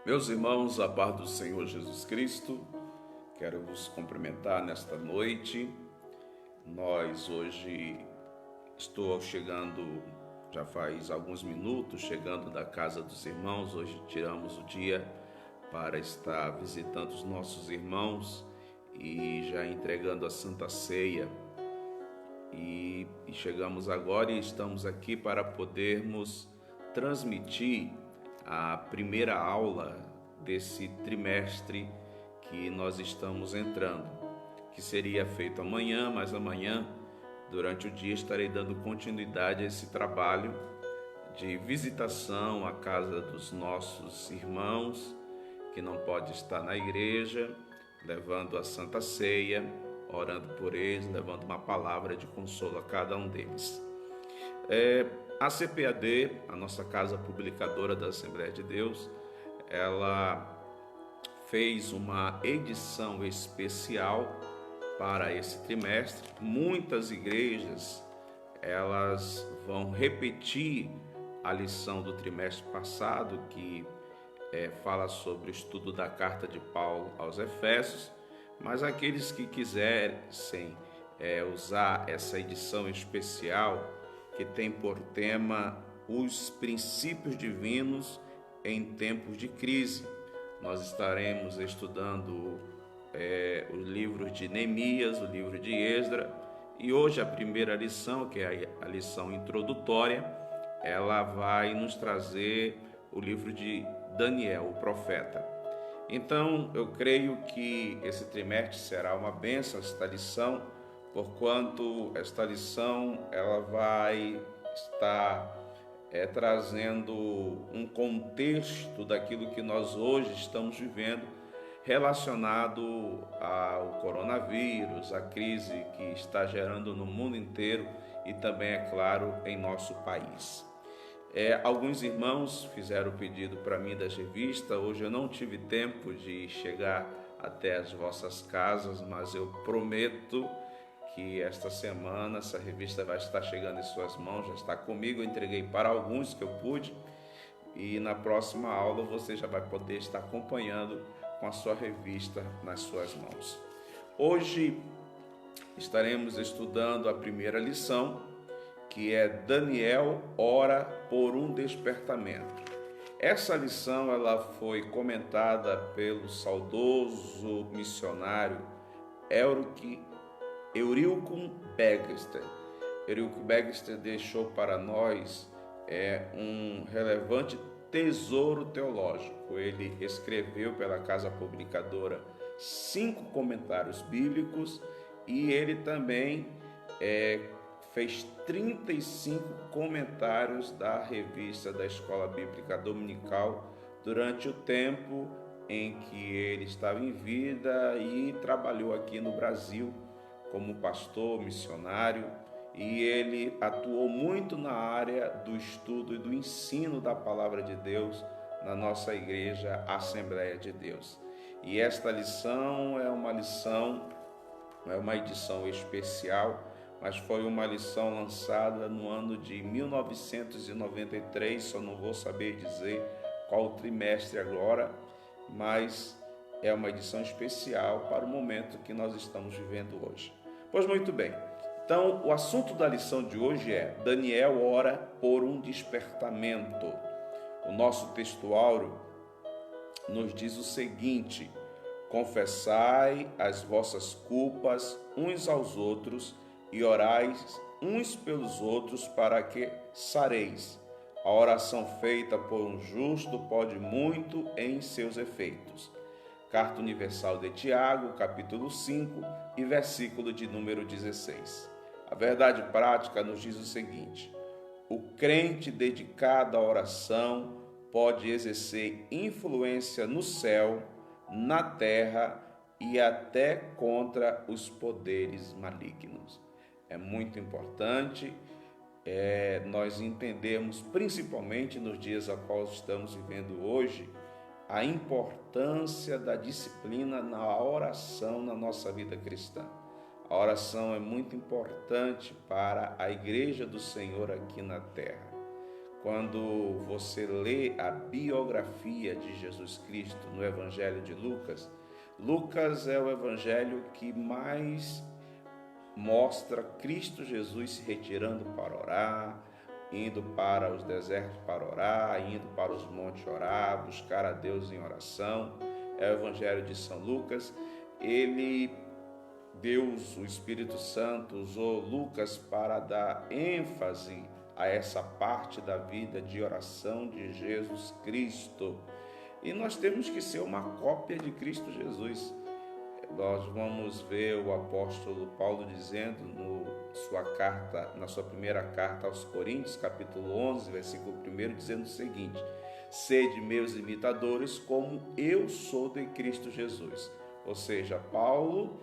Meus irmãos, a paz do Senhor Jesus Cristo, quero vos cumprimentar nesta noite. Nós hoje estou chegando, já faz alguns minutos, chegando da casa dos irmãos. Hoje tiramos o dia para estar visitando os nossos irmãos e já entregando a Santa Ceia. E chegamos agora e estamos aqui para podermos transmitir a primeira aula desse trimestre que nós estamos entrando, que seria feito amanhã, mas amanhã, durante o dia, estarei dando continuidade a esse trabalho de visitação à casa dos nossos irmãos, que não pode estar na igreja, levando a Santa Ceia, orando por eles, levando uma palavra de consolo a cada um deles. A CPAD, a nossa casa publicadora da Assembleia de Deus, ela fez uma edição especial para esse trimestre. Muitas igrejas, elas vão repetir a lição do trimestre passado, que fala sobre o estudo da carta de Paulo aos Efésios, mas aqueles que quisessem usar essa edição especial, que tem por tema os princípios divinos em tempos de crise. Nós estaremos estudando os livros de Neemias, o livro de Esdras, e hoje a primeira lição, que é a lição introdutória, ela vai nos trazer o livro de Daniel, o profeta. Então, eu creio que esse trimestre será uma bênção, esta lição, porquanto esta lição ela vai estar trazendo um contexto daquilo que nós hoje estamos vivendo relacionado ao coronavírus, a crise que está gerando no mundo inteiro e também, é claro, em nosso país. Alguns irmãos fizeram o pedido para mim das revistas. Hoje eu não tive tempo de chegar até as vossas casas, mas eu prometo que esta semana essa revista vai estar chegando em suas mãos, já está comigo, eu entreguei para alguns que eu pude, e na próxima aula você já vai poder estar acompanhando com a sua revista nas suas mãos. Hoje estaremos estudando a primeira lição, que é Daniel ora por um despertamento. Essa lição ela foi comentada pelo saudoso missionário Eurílio Bagster. Eurílio Bagster deixou para nós um relevante tesouro teológico. Ele escreveu pela casa publicadora 5 comentários bíblicos e ele também fez 35 comentários da revista da Escola Bíblica Dominical durante o tempo em que ele estava em vida e trabalhou aqui no Brasil como pastor, missionário, e ele atuou muito na área do estudo e do ensino da palavra de Deus na nossa igreja Assembleia de Deus. E esta lição é uma edição especial, mas foi uma lição lançada no ano de 1993, só não vou saber dizer qual trimestre agora, mas é uma edição especial para o momento que nós estamos vivendo hoje. Pois muito bem, então o assunto da lição de hoje é Daniel ora por um despertamento. O nosso textuário nos diz o seguinte: confessai as vossas culpas uns aos outros e orais uns pelos outros para que sareis. A oração feita por um justo pode muito em seus efeitos. Carta Universal de Tiago, capítulo 5 e versículo de número 16. A verdade prática nos diz o seguinte: o crente dedicado à oração pode exercer influência no céu, na terra e até contra os poderes malignos. É muito importante nós entendermos, principalmente nos dias a quais estamos vivendo hoje, a importância da disciplina na oração na nossa vida cristã. A oração é muito importante para a igreja do Senhor aqui na terra. Quando você lê a biografia de Jesus Cristo no Evangelho de Lucas, Lucas é o evangelho que mais mostra Cristo Jesus se retirando para orar, indo para os desertos para orar, indo para os montes orar, buscar a Deus em oração. É o Evangelho de São Lucas. Deus, o Espírito Santo, usou Lucas para dar ênfase a essa parte da vida de oração de Jesus Cristo. E nós temos que ser uma cópia de Cristo Jesus. Nós vamos ver o apóstolo Paulo dizendo na sua primeira carta aos Coríntios, capítulo 11, versículo 1, dizendo o seguinte: sede meus imitadores, como eu sou de Cristo Jesus. Ou seja, Paulo,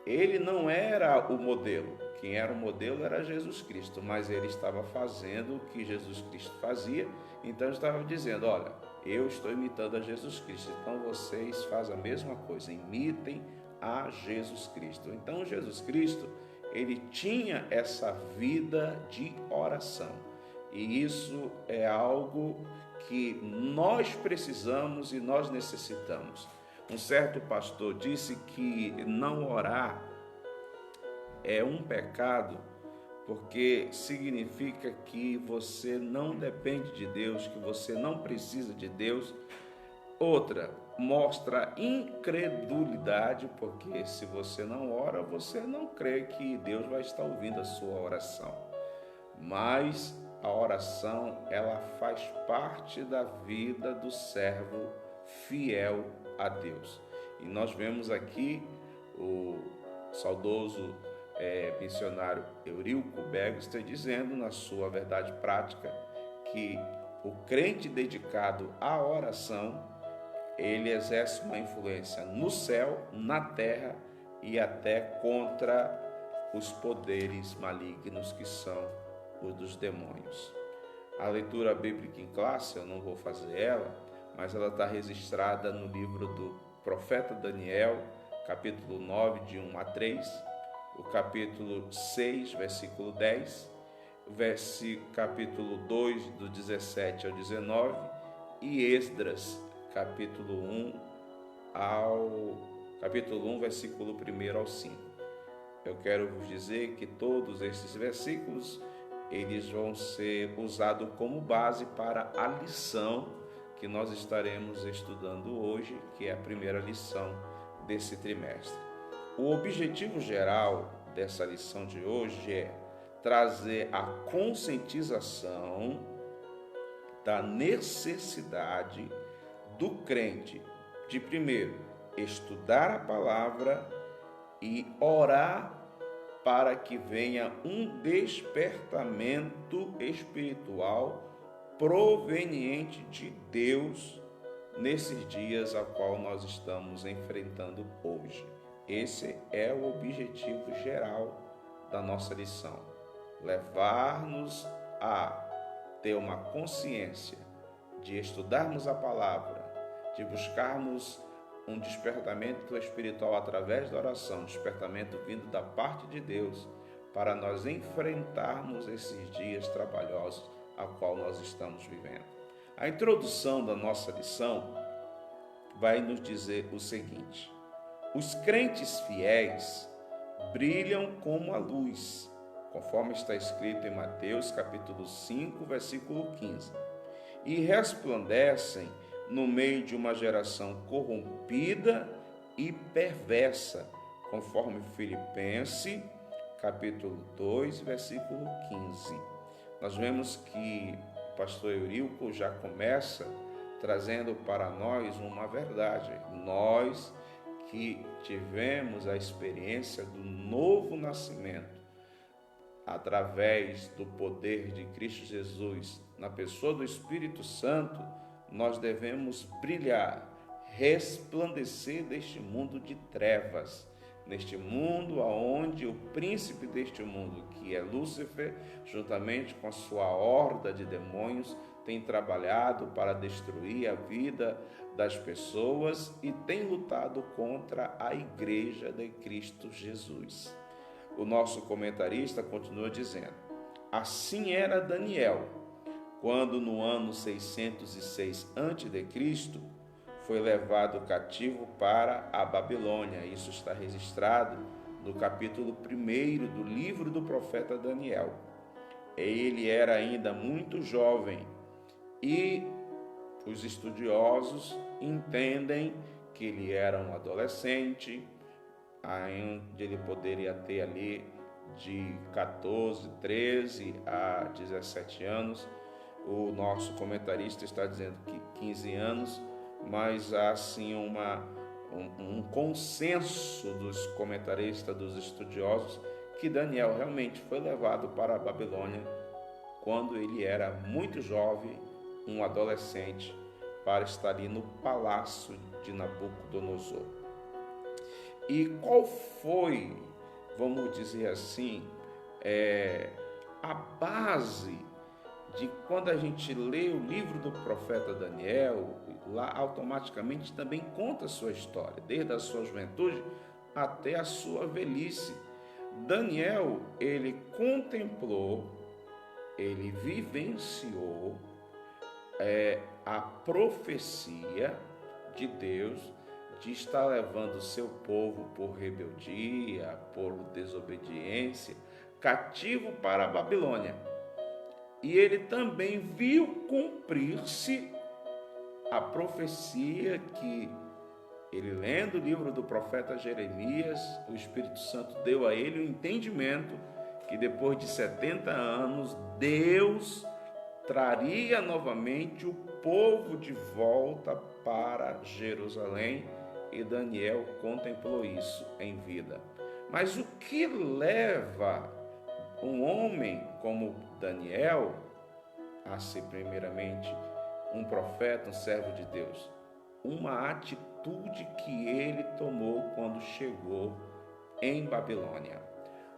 ele não era o modelo. Quem era o modelo era Jesus Cristo, mas ele estava fazendo o que Jesus Cristo fazia. Então ele estava dizendo: olha, eu estou imitando a Jesus Cristo, então vocês fazem a mesma coisa, imitem a Jesus Cristo. Então Jesus Cristo, ele tinha essa vida de oração, e isso é algo que nós precisamos e nós necessitamos. Um certo pastor disse que não orar é um pecado, porque significa que você não depende de Deus, que você não precisa de Deus. Outra, mostra incredulidade, porque se você não ora, você não crê que Deus vai estar ouvindo a sua oração. Mas a oração, ela faz parte da vida do servo fiel a Deus. E nós vemos aqui o saudoso missionário Eurílico Bergster dizendo na sua verdade prática que o crente dedicado à oração, ele exerce uma influência no céu, na terra e até contra os poderes malignos que são os dos demônios. A leitura bíblica em classe, eu não vou fazer ela, mas ela está registrada no livro do profeta Daniel, capítulo 9, de 1 a 3, o capítulo 6, versículo 10, capítulo 2, do 17 ao 19, e Esdras, capítulo 1, versículo 1 ao 5. Eu quero vos dizer que todos esses versículos, eles vão ser usados como base para a lição que nós estaremos estudando hoje, que é a primeira lição desse trimestre. O objetivo geral dessa lição de hoje é trazer a conscientização da necessidade do crente de, primeiro, estudar a palavra e orar para que venha um despertamento espiritual proveniente de Deus nesses dias a qual nós estamos enfrentando hoje. Esse é o objetivo geral da nossa lição, levar-nos a ter uma consciência de estudarmos a palavra, de buscarmos um despertamento espiritual através da oração, despertamento vindo da parte de Deus, para nós enfrentarmos esses dias trabalhosos a qual nós estamos vivendo. A introdução da nossa lição vai nos dizer o seguinte: os crentes fiéis brilham como a luz, conforme está escrito em Mateus capítulo 5, versículo 15, e resplandecem no meio de uma geração corrompida e perversa, conforme Filipenses capítulo 2, versículo 15. Nós vemos que o pastor Eurílico já começa trazendo para nós uma verdade. Nós que tivemos a experiência do novo nascimento, através do poder de Cristo Jesus, na pessoa do Espírito Santo, nós devemos brilhar, resplandecer deste mundo de trevas, neste mundo onde o príncipe deste mundo, que é Lúcifer, juntamente com a sua horda de demônios, tem trabalhado para destruir a vida das pessoas e tem lutado contra a igreja de Cristo Jesus. O nosso comentarista continua dizendo: assim era Daniel, quando no ano 606 a.C., foi levado cativo para a Babilônia. Isso está registrado no capítulo 1 do livro do profeta Daniel. Ele era ainda muito jovem e os estudiosos entendem que ele era um adolescente, onde ele poderia ter ali de 14, 13 a 17 anos. O nosso comentarista está dizendo que 15 anos, mas há assim um consenso dos comentaristas, dos estudiosos, que Daniel realmente foi levado para a Babilônia quando ele era muito jovem, um adolescente, para estar ali no palácio de Nabucodonosor. E qual foi, vamos dizer assim, a base de quando a gente lê o livro do profeta Daniel? Lá automaticamente também conta a sua história, desde a sua juventude até a sua velhice. Daniel, ele contemplou, ele vivenciou a profecia de Deus de estar levando o seu povo por rebeldia, por desobediência, cativo para a Babilônia. E ele também viu cumprir-se a profecia que ele, lendo o livro do profeta Jeremias, o Espírito Santo deu a ele o entendimento que depois de 70 anos, Deus traria novamente o povo de volta para Jerusalém, e Daniel contemplou isso em vida. Mas o que leva um homem como Daniel a ser primeiramente um profeta, um servo de Deus? Uma atitude que ele tomou quando chegou em Babilônia.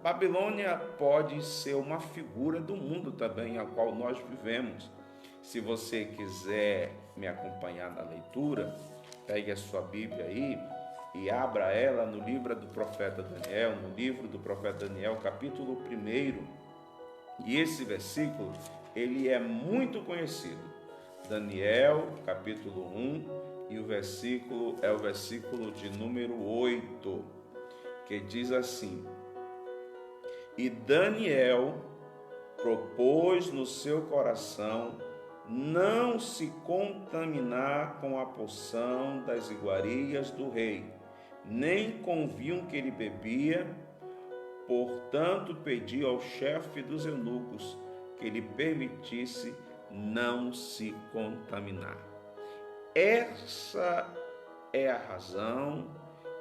Babilônia pode ser uma figura do mundo também, a qual nós vivemos. Se você quiser me acompanhar na leitura, pegue a sua Bíblia aí e abra ela no livro do profeta Daniel, capítulo 1. E esse versículo, ele é muito conhecido. Daniel, capítulo 1, e o versículo é o versículo de número 8, que diz assim: E Daniel propôs no seu coração não se contaminar com a porção das iguarias do rei, nem com o vinho que ele bebia. Portanto, pediu ao chefe dos eunucos que lhe permitisse não se contaminar. Essa é a razão,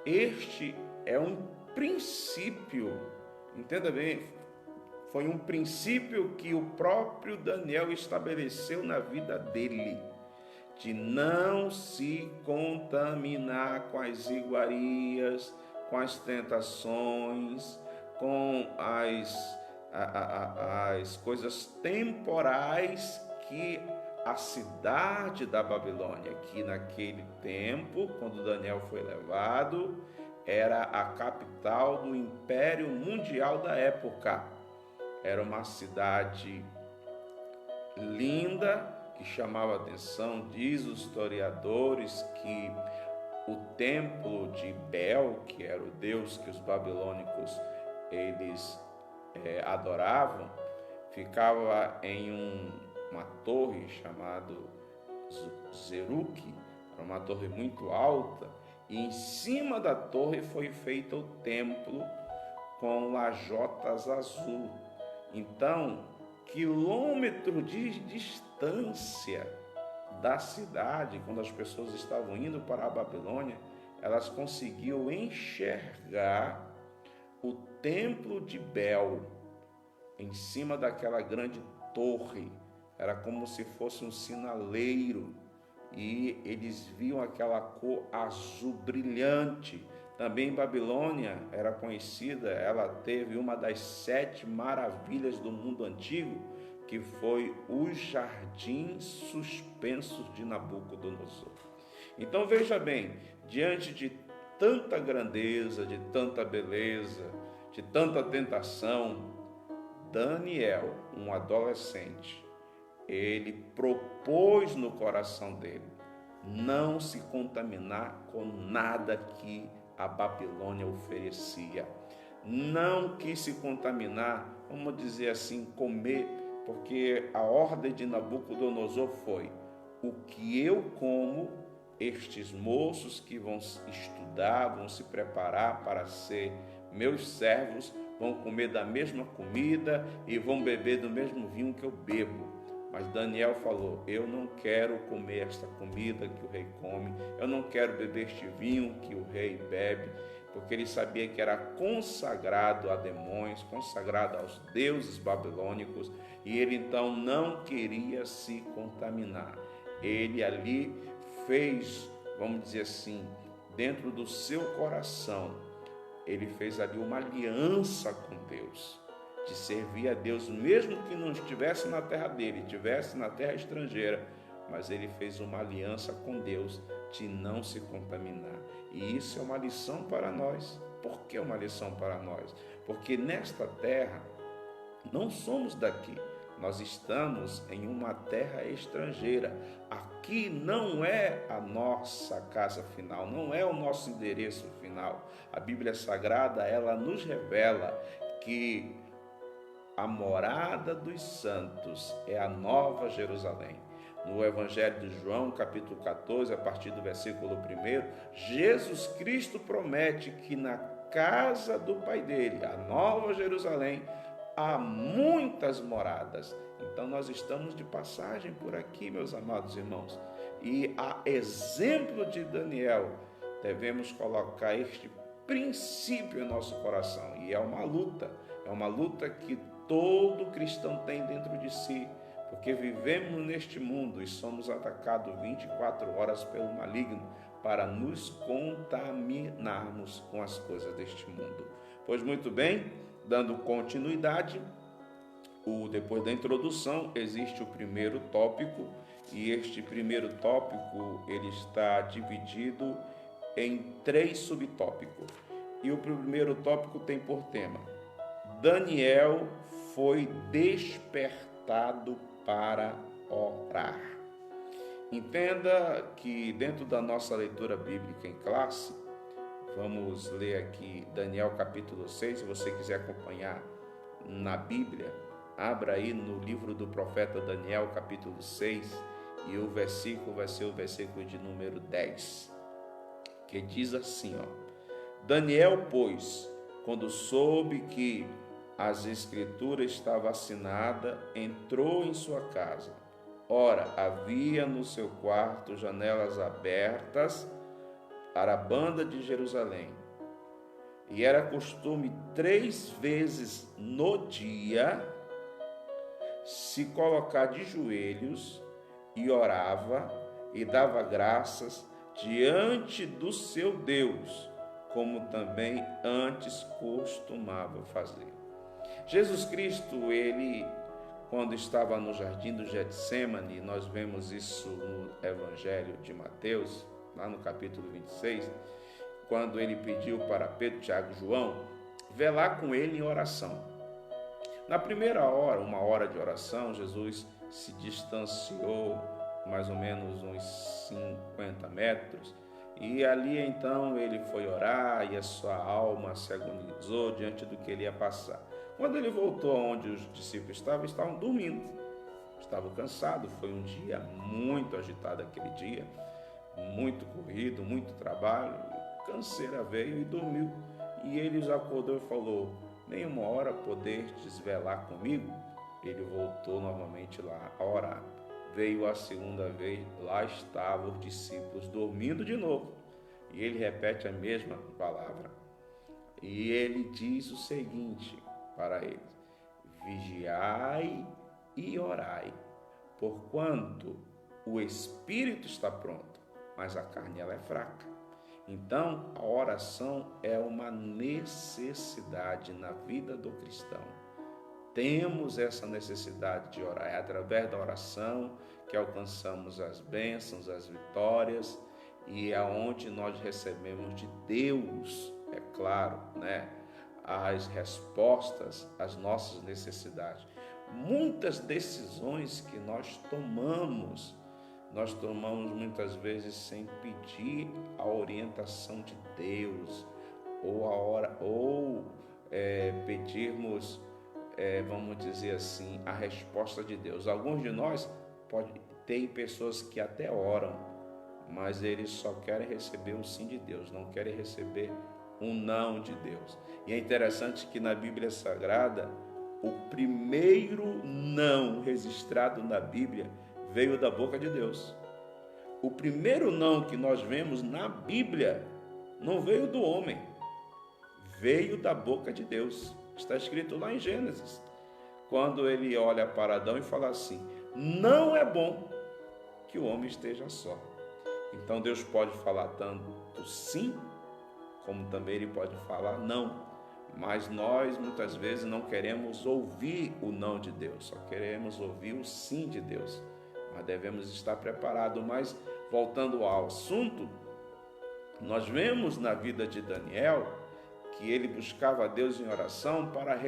este é um princípio, entenda bem, foi um princípio que o próprio Daniel estabeleceu na vida dele, de não se contaminar com as iguarias, com as tentações, com as coisas temporais que a cidade da Babilônia, que naquele tempo, quando Daniel foi levado, era a capital do Império Mundial da época. Era uma cidade linda, que chamava atenção. Diz os historiadores que o templo de Bel, que era o deus que os babilônicos eles adoravam, ficava em uma torre chamada Zeruc, era uma torre muito alta, e em cima da torre foi feito o templo com lajotas azul. Então, quilômetro de distância da cidade, quando as pessoas estavam indo para a Babilônia, elas conseguiam enxergar o templo de Bel em cima daquela grande torre. Era como se fosse um sinaleiro, e eles viam aquela cor azul brilhante. Também Babilônia era conhecida, ela teve uma das 7 maravilhas do mundo antigo, que foi os jardins suspensos de Nabucodonosor. Então veja bem, diante de tanta grandeza, de tanta beleza, de tanta tentação, Daniel, um adolescente, ele propôs no coração dele não se contaminar com nada que a Babilônia oferecia. Não quis se contaminar, vamos dizer assim, comer, porque a ordem de Nabucodonosor foi: o que eu como, estes moços que vão estudar, vão se preparar para ser meus servos, vão comer da mesma comida e vão beber do mesmo vinho que eu bebo. Mas Daniel falou: eu não quero comer esta comida que o rei come, eu não quero beber este vinho que o rei bebe, porque ele sabia que era consagrado a demônios, consagrado aos deuses babilônicos, e ele então não queria se contaminar. Ele ali fez, vamos dizer assim, dentro do seu coração, ele fez ali uma aliança com Deus, de servir a Deus, mesmo que não estivesse na terra dele, estivesse na terra estrangeira, mas ele fez uma aliança com Deus de não se contaminar. E isso é uma lição para nós. Por que uma lição para nós? Porque nesta terra não somos daqui, nós estamos em uma terra estrangeira. Aqui não é a nossa casa final, não é o nosso endereço final. A Bíblia Sagrada, ela nos revela que a morada dos santos é a Nova Jerusalém. No Evangelho de João, capítulo 14, a partir do versículo 1, Jesus Cristo promete que na casa do Pai dele, a Nova Jerusalém, há muitas moradas. Então nós estamos de passagem por aqui, meus amados irmãos. E a exemplo de Daniel, devemos colocar este princípio em nosso coração. E é uma luta que todo cristão tem dentro de si, porque vivemos neste mundo e somos atacados 24 horas pelo maligno para nos contaminarmos com as coisas deste mundo. Pois muito bem, dando continuidade, depois da introdução existe o primeiro tópico, e este primeiro tópico ele está dividido em 3 subtópicos. E o primeiro tópico tem por tema: Daniel foi despertado para orar. Entenda que dentro da nossa leitura bíblica em classe, vamos ler aqui Daniel capítulo 6, se você quiser acompanhar na Bíblia, abra aí no livro do profeta Daniel capítulo 6, e o versículo vai ser o versículo de número 10, que diz assim, Daniel, pois, quando soube que as escrituras estavam assinadas, entrou em sua casa. Ora, havia no seu quarto janelas abertas para a banda de Jerusalém. E era costume 3 vezes no dia se colocar de joelhos e orava e dava graças diante do seu Deus, como também antes costumava fazer. Jesus Cristo, ele, quando estava no jardim do Getsêmani, nós vemos isso no Evangelho de Mateus, lá no capítulo 26, quando ele pediu para Pedro, Tiago e João velar com ele em oração. Na primeira hora, uma hora de oração, Jesus se distanciou mais ou menos uns 50 metros, e ali então ele foi orar e a sua alma se agonizou diante do que ele ia passar. Quando ele voltou onde os discípulos estavam dormindo, estavam cansados. Foi um dia muito agitado aquele dia, muito corrido, muito trabalho, canseira veio e dormiu. E ele os acordou e falou: nenhuma hora poder desvelar comigo? Ele voltou novamente lá a orar. Veio a segunda vez, lá estavam os discípulos dormindo de novo. E ele repete a mesma palavra. E ele diz o seguinte para eles: vigiai e orai, porquanto o espírito está pronto, mas a carne ela é fraca. Então, a oração é uma necessidade na vida do cristão. Temos essa necessidade de orar. É através da oração que alcançamos as bênçãos, as vitórias, e é onde nós recebemos de Deus, é claro, as respostas às nossas necessidades. muitas decisões que nós tomamos muitas vezes sem pedir a orientação de Deus, ou pedirmos, vamos dizer assim, a resposta de Deus. Alguns de nós tem pessoas que até oram, mas eles só querem receber o sim de Deus, não querem receber um não de Deus. E é interessante que na Bíblia Sagrada, o primeiro não registrado na Bíblia veio da boca de Deus. O primeiro não que nós vemos na Bíblia não veio do homem, veio da boca de Deus. Está escrito lá em Gênesis, quando ele olha para Adão e fala assim: não é bom que o homem esteja só. Então Deus pode falar tanto sim, como também ele pode falar não. Mas nós muitas vezes não queremos ouvir o não de Deus, só queremos ouvir o sim de Deus. Mas devemos estar preparados. Mas voltando ao assunto, nós vemos na vida de Daniel que ele buscava a Deus em oração para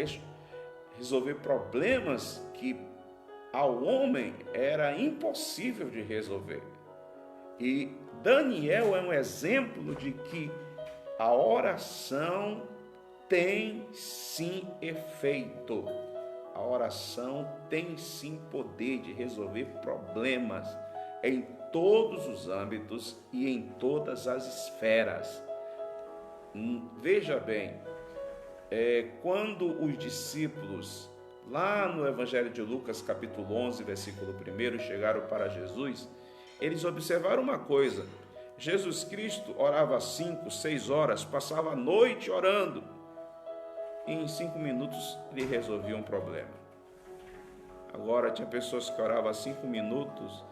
resolver problemas que ao homem era impossível de resolver. E Daniel é um exemplo de que a oração tem sim efeito. A oração tem sim poder de resolver problemas em todos os âmbitos e em todas as esferas. Veja bem, quando os discípulos, lá no Evangelho de Lucas, capítulo 11, versículo 1, chegaram para Jesus, eles observaram uma coisa: Jesus Cristo orava 5, 6 horas, passava a noite orando, e em 5 minutos ele resolvia um problema. Agora tinha pessoas que oravam 5 minutos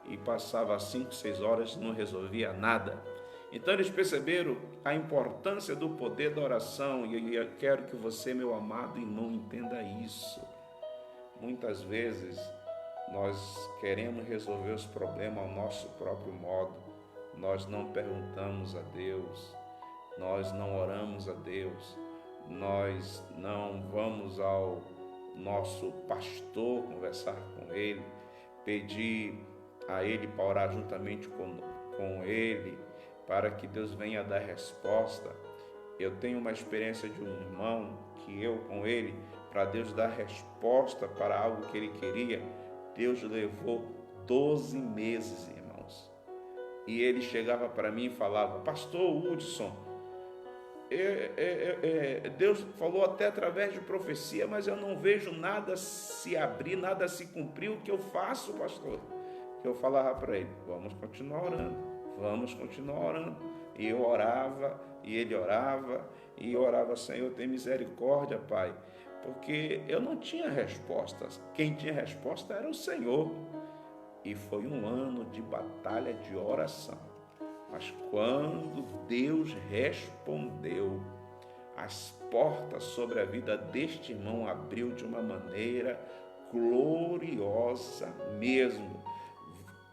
e passava 5, 6 horas e não resolvia nada. Então eles perceberam a importância do poder da oração, e eu quero que você, meu amado irmão, entenda isso. Muitas vezes nós queremos resolver os problemas ao nosso próprio modo. Nós não perguntamos a Deus, nós não oramos a Deus, nós não vamos ao nosso pastor conversar com ele, pedir a ele para orar juntamente com ele, para que Deus venha dar resposta. Eu tenho uma experiência de um irmão que eu com ele, para Deus dar resposta para algo que ele queria, Deus levou 12 meses, irmãos. E ele chegava para mim e falava: pastor Hudson, Deus falou até através de profecia, mas eu não vejo nada se abrir, nada se cumprir. O que eu faço, pastor? Eu falava para ele: vamos continuar orando, vamos continuar orando. E eu orava, e ele orava, e eu orava: Senhor, tem misericórdia, Pai, porque eu não tinha respostas. Quem tinha resposta era o Senhor. E foi um ano de batalha de oração. Mas quando Deus respondeu, as portas sobre a vida deste irmão abriu de uma maneira gloriosa mesmo.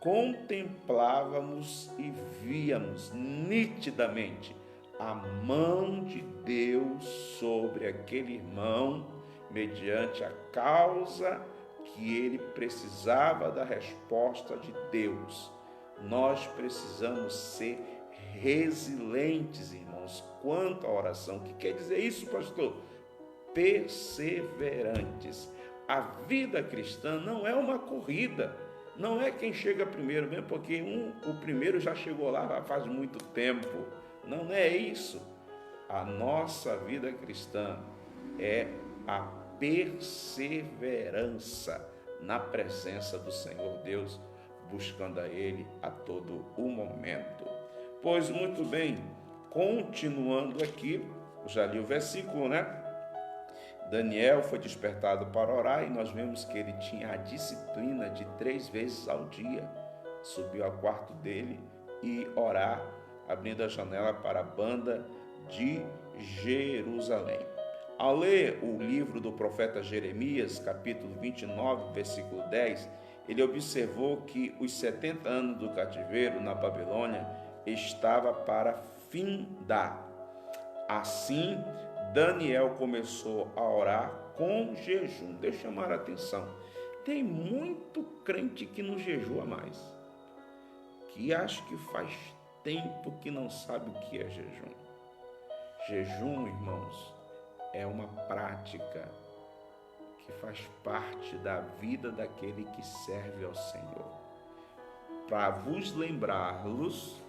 Contemplávamos e víamos nitidamente a mão de Deus sobre aquele irmão, mediante a causa que ele precisava da resposta de Deus. Nós precisamos ser resilientes, irmãos, quanto à oração. O que quer dizer isso, pastor? Perseverantes. A vida cristã não é uma corrida, não é quem chega primeiro, mesmo porque o primeiro já chegou lá faz muito tempo. Não é isso. A nossa vida cristã é a perseverança na presença do Senhor Deus, buscando a Ele a todo o momento. Pois muito bem, continuando aqui, já li o versículo, né? Daniel foi despertado para orar e nós vemos que ele tinha a disciplina de 3 vezes ao dia. Subiu ao quarto dele e orar, abrindo a janela para a banda de Jerusalém. Ao ler o livro do profeta Jeremias, capítulo 29, versículo 10, ele observou que os 70 anos do cativeiro na Babilônia estava para findar. Assim, Daniel começou a orar com jejum. Deixa eu chamar a atenção. Tem muito crente que não jejua mais, que acha que faz tempo que não sabe o que é jejum. Jejum, irmãos, é uma prática que faz parte da vida daquele que serve ao Senhor. Para vos lembrá-los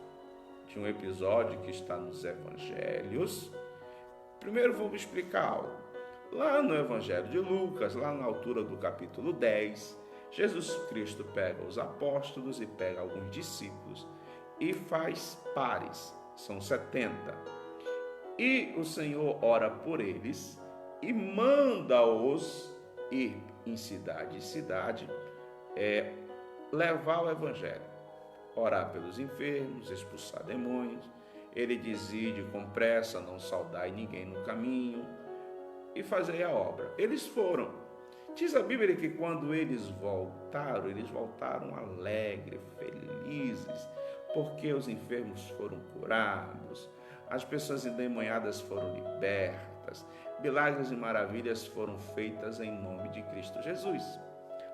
de um episódio que está nos Evangelhos, primeiro vou explicar algo. Lá no Evangelho de Lucas, lá na altura do capítulo 10, Jesus Cristo pega os apóstolos e pega alguns discípulos e faz pares, são 70. E o Senhor ora por eles e manda-os ir em cidade em cidade, levar o Evangelho, orar pelos enfermos, expulsar demônios. Ele dizia com pressa, não saudai ninguém no caminho, e fazer a obra. Eles foram. Diz a Bíblia que quando eles voltaram alegres, felizes, porque os enfermos foram curados, as pessoas endemoniadas foram libertas, milagres e maravilhas foram feitas em nome de Cristo Jesus.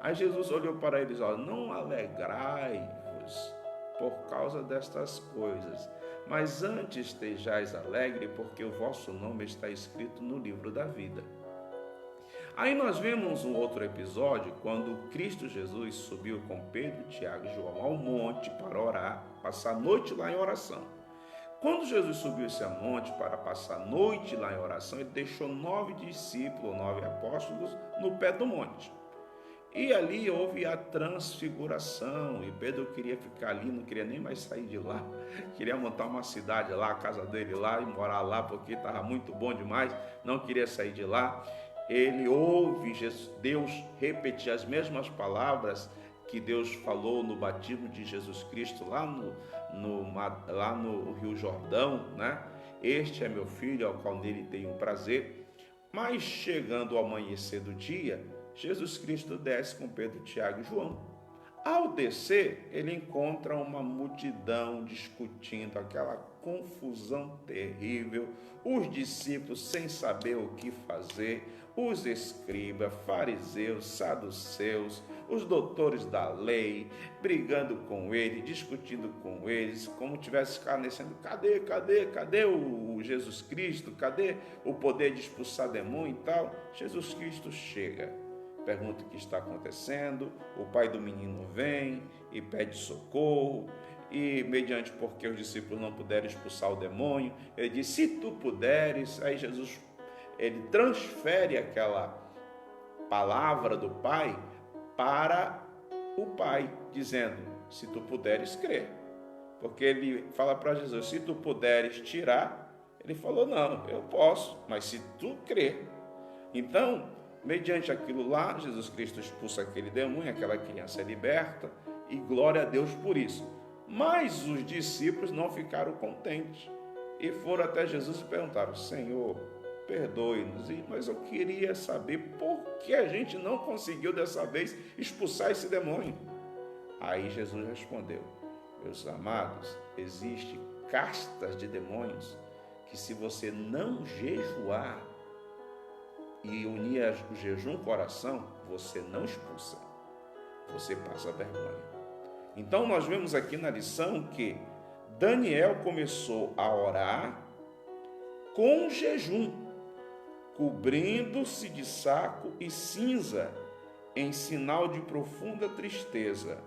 Aí Jesus olhou para eles, não alegrai-vos por causa destas coisas, mas antes estejais alegre, porque o vosso nome está escrito no livro da vida. Aí nós vemos um outro episódio, quando Cristo Jesus subiu com Pedro, Tiago e João ao monte para orar, passar a noite lá em oração. Quando Jesus subiu esse monte para passar a noite lá em oração, ele deixou 9 discípulos, 9 apóstolos no pé do monte. E ali houve a transfiguração, e Pedro queria ficar ali, não queria nem mais sair de lá, queria montar uma cidade lá, a casa dele lá, e morar lá, porque estava muito bom demais, não queria sair de lá. Ele ouve Deus repetir as mesmas palavras que Deus falou no batismo de Jesus Cristo, lá no Rio Jordão, né? Este é meu filho, ao qual nele tenho prazer. Mas chegando ao amanhecer do dia, Jesus Cristo desce com Pedro, Tiago e João. Ao descer, ele encontra uma multidão discutindo, aquela confusão terrível, os discípulos sem saber o que fazer, os escribas, fariseus, saduceus, os doutores da lei, brigando com ele, discutindo com eles, como tivesse escarnecendo, cadê o Jesus Cristo, cadê o poder de expulsar demônio e tal? Jesus Cristo chega, pergunta o que está acontecendo, o pai do menino vem e pede socorro, e mediante porque os discípulos não puderam expulsar o demônio, ele diz, se tu puderes, aí Jesus, ele transfere aquela palavra do pai para o pai, dizendo, se tu puderes crer, porque ele fala para Jesus, se tu puderes tirar, ele falou, não, eu posso, mas se tu crer, então, mediante aquilo lá, Jesus Cristo expulsa aquele demônio, aquela criança é liberta, e glória a Deus por isso. Mas os discípulos não ficaram contentes e foram até Jesus e perguntaram, Senhor, perdoe-nos, mas eu queria saber por que a gente não conseguiu dessa vez expulsar esse demônio. Aí Jesus respondeu, meus amados, existem castas de demônios que se você não jejuar e unir o jejum com a oração, você não expulsa, você passa vergonha. Então nós vemos aqui na lição que Daniel começou a orar com jejum, cobrindo-se de saco e cinza, em sinal de profunda tristeza,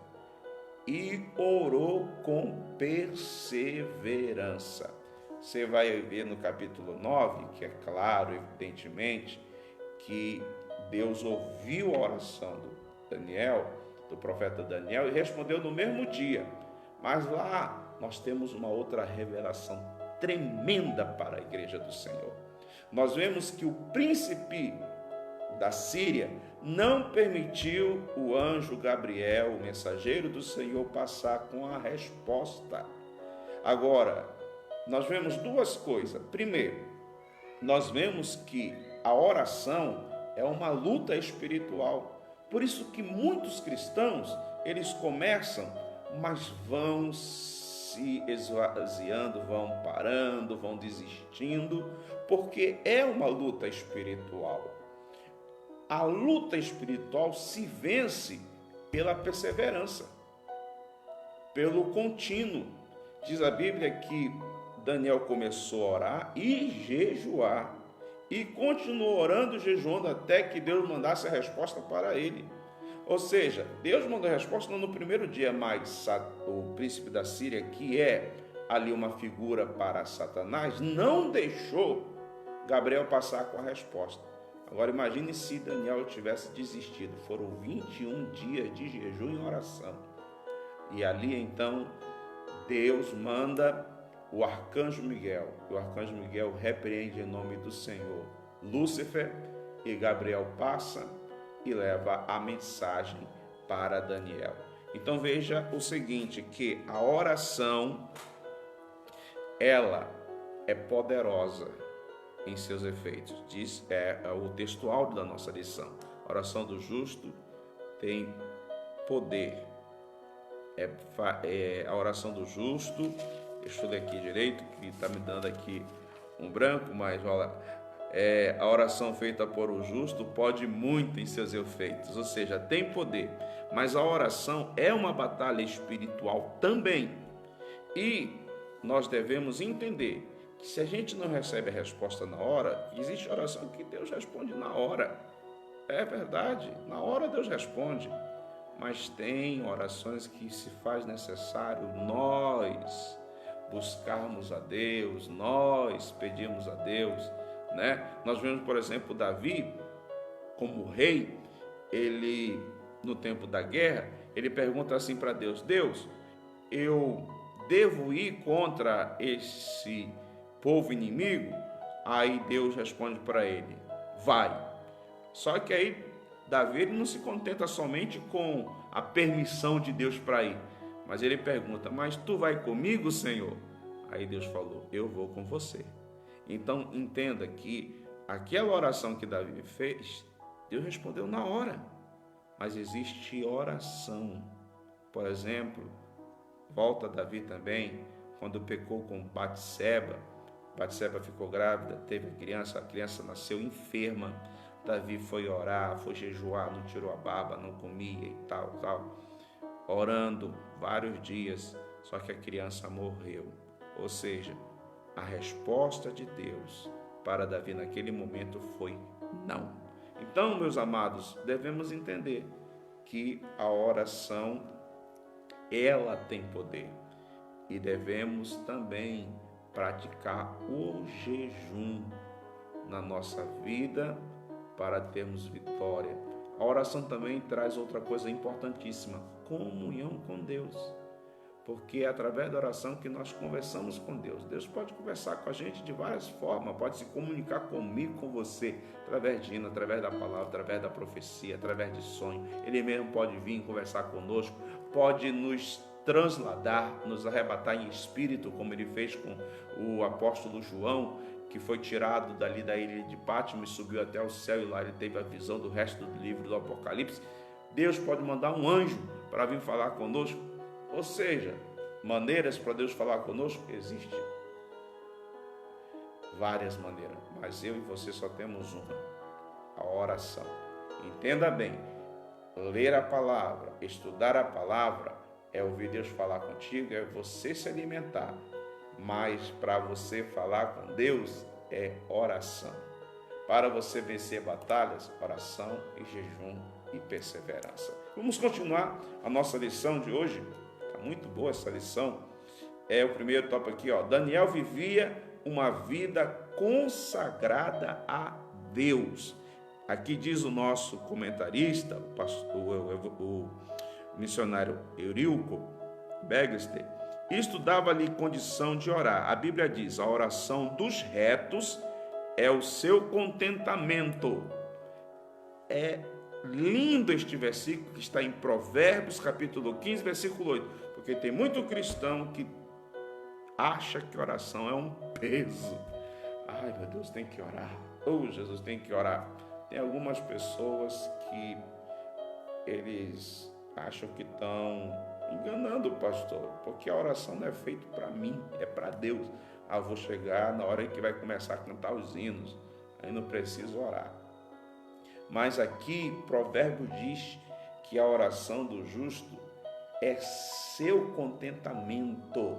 e orou com perseverança. Você vai ver no capítulo 9, que é claro, evidentemente, que Deus ouviu a oração do profeta Daniel, e respondeu no mesmo dia. Mas lá nós temos uma outra revelação tremenda para a igreja do Senhor. Nós vemos que o príncipe da Síria não permitiu o anjo Gabriel, o mensageiro do Senhor, passar com a resposta. Agora, nós vemos duas coisas. Primeiro, nós vemos que a oração é uma luta espiritual. Por isso que muitos cristãos, eles começam, mas vão se esvaziando, vão parando, vão desistindo, porque é uma luta espiritual. a luta espiritual se vence pela perseverança, pelo contínuo. Diz a Bíblia que Daniel começou a orar e jejuar, e continuou orando e jejuando até que Deus mandasse a resposta para ele. Ou seja, Deus mandou a resposta não no primeiro dia, mas o príncipe da Síria, que é ali uma figura para Satanás, não deixou Gabriel passar com a resposta. Agora imagine se Daniel tivesse desistido. Foram 21 dias de jejum e oração. E ali então Deus manda o arcanjo Miguel. E o arcanjo Miguel repreende em nome do Senhor Lúcifer, e Gabriel passa e leva a mensagem para Daniel. Então veja o seguinte, que a oração, ela é poderosa em seus efeitos. Diz o textual da nossa lição. A oração do justo tem poder. A oração do justo, deixa eu ler aqui direito, que está me dando aqui um branco, mas olha, a oração feita por o justo pode muito em seus efeitos, ou seja, tem poder. Mas a oração é uma batalha espiritual também. E nós devemos entender que se a gente não recebe a resposta na hora, existe oração que Deus responde na hora. É verdade, na hora Deus responde. Mas tem orações que se faz necessário nós buscarmos a Deus, nós pedimos a Deus, né? Nós vemos, por exemplo, Davi, como rei, ele, no tempo da guerra, ele pergunta assim para Deus: Deus, eu devo ir contra esse povo inimigo? Aí Deus responde para ele: vai. Só que aí Davi ele não se contenta somente com a permissão de Deus para ir, mas ele pergunta: mas tu vai comigo, Senhor? Aí Deus falou: eu vou com você. Então entenda que aquela oração que Davi fez, Deus respondeu na hora. Mas existe oração. Por exemplo, volta Davi também, quando pecou com Batseba. Batseba ficou grávida, teve a criança nasceu enferma. Davi foi orar, foi jejuar, não tirou a barba, não comia e tal, orando vários dias, só que a criança morreu. Ou seja, a resposta de Deus para Davi naquele momento foi não. Então, meus amados, devemos entender que a oração, ela tem poder, e devemos também praticar o jejum na nossa vida para termos vitória. A oração também traz outra coisa importantíssima: comunhão com Deus. Porque é através da oração que nós conversamos com Deus. Deus pode conversar com a gente de várias formas, pode se comunicar comigo, com você, através de hino, através da palavra, através da profecia, através de sonho. Ele mesmo pode vir conversar conosco, pode nos transladar, nos arrebatar em espírito, como ele fez com o apóstolo João, que foi tirado dali da ilha de Patmos e subiu até o céu, e lá ele teve a visão do resto do livro do Apocalipse. Deus pode mandar um anjo para vir falar conosco. Ou seja, maneiras para Deus falar conosco existem várias maneiras, mas eu e você só temos uma: a oração. Entenda bem, ler a palavra, estudar a palavra é ouvir Deus falar contigo, é você se alimentar, mas para você falar com Deus é oração. Para você vencer batalhas, oração e jejum e perseverança. Vamos continuar a nossa lição de hoje. Está muito boa essa lição. O primeiro tópico aqui, ó. Daniel vivia uma vida consagrada a Deus. Aqui diz o nosso comentarista, o missionário Eurílico Bagster, isto dava-lhe condição de orar. A Bíblia diz: a oração dos retos é o seu contentamento. É lindo este versículo que está em Provérbios, capítulo 15, versículo 8, porque tem muito cristão que acha que oração é um peso. Ai, meu Deus, tem que orar. Oh, Jesus, tem que orar. Tem algumas pessoas que eles acham que estão enganando o pastor, porque a oração não é feita para mim, é para Deus. Vou chegar na hora que vai começar a cantar os hinos, aí não preciso orar. Mas aqui, Provérbios diz que a oração do justo é seu contentamento.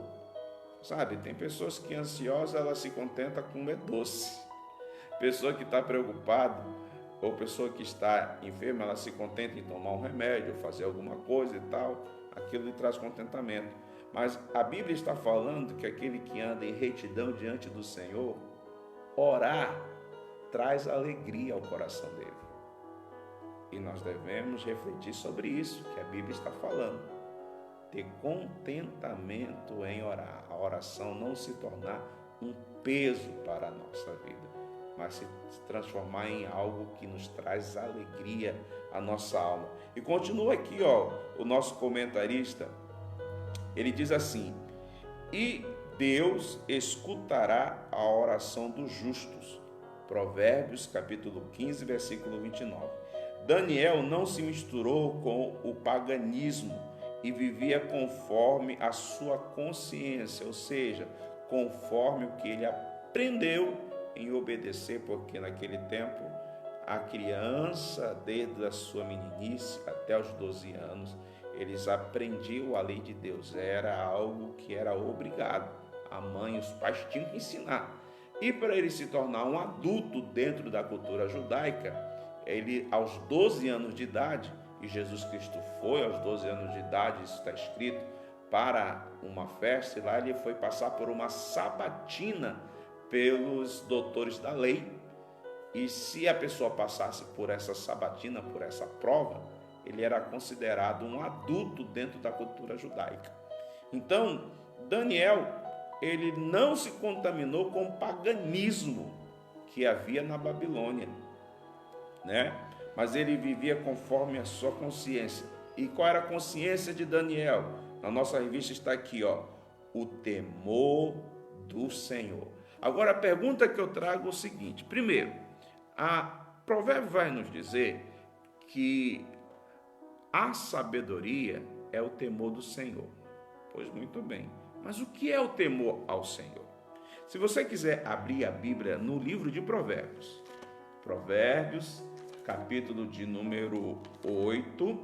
Sabe, tem pessoas que ansiosas, ela se contenta com comer doce. Pessoa que está preocupada, ou pessoa que está enferma, ela se contenta em tomar um remédio, fazer alguma coisa e tal. Aquilo lhe traz contentamento. Mas a Bíblia está falando que aquele que anda em retidão diante do Senhor, orar traz alegria ao coração dele. E nós devemos refletir sobre isso que a Bíblia está falando. Ter contentamento em orar. A oração não se tornar um peso para a nossa vida, mas se transformar em algo que nos traz alegria à nossa alma. E continua aqui, o nosso comentarista, ele diz assim: e Deus escutará a oração dos justos. Provérbios capítulo 15, versículo 29. Daniel não se misturou com o paganismo e vivia conforme a sua consciência, ou seja, conforme o que ele aprendeu em obedecer, porque naquele tempo a criança, desde a sua meninice até os 12 anos, eles aprendiam a lei de Deus, era algo que era obrigado. A mãe e os pais tinham que ensinar. E para ele se tornar um adulto dentro da cultura judaica, ele aos 12 anos de idade, e Jesus Cristo foi aos 12 anos de idade, isso está escrito, para uma festa, e lá ele foi passar por uma sabatina pelos doutores da lei, e se a pessoa passasse por essa sabatina, por essa prova, ele era considerado um adulto dentro da cultura judaica. Então, Daniel, ele não se contaminou com o paganismo que havia na Babilônia, né? Mas ele vivia conforme a sua consciência. E qual era a consciência de Daniel? Na nossa revista está aqui, o temor do Senhor. Agora a pergunta que eu trago é o seguinte: primeiro, a Provérbio vai nos dizer que a sabedoria é o temor do Senhor. Pois muito bem, mas o que é o temor ao Senhor? Se você quiser abrir a Bíblia no livro de Provérbios, capítulo de número 8,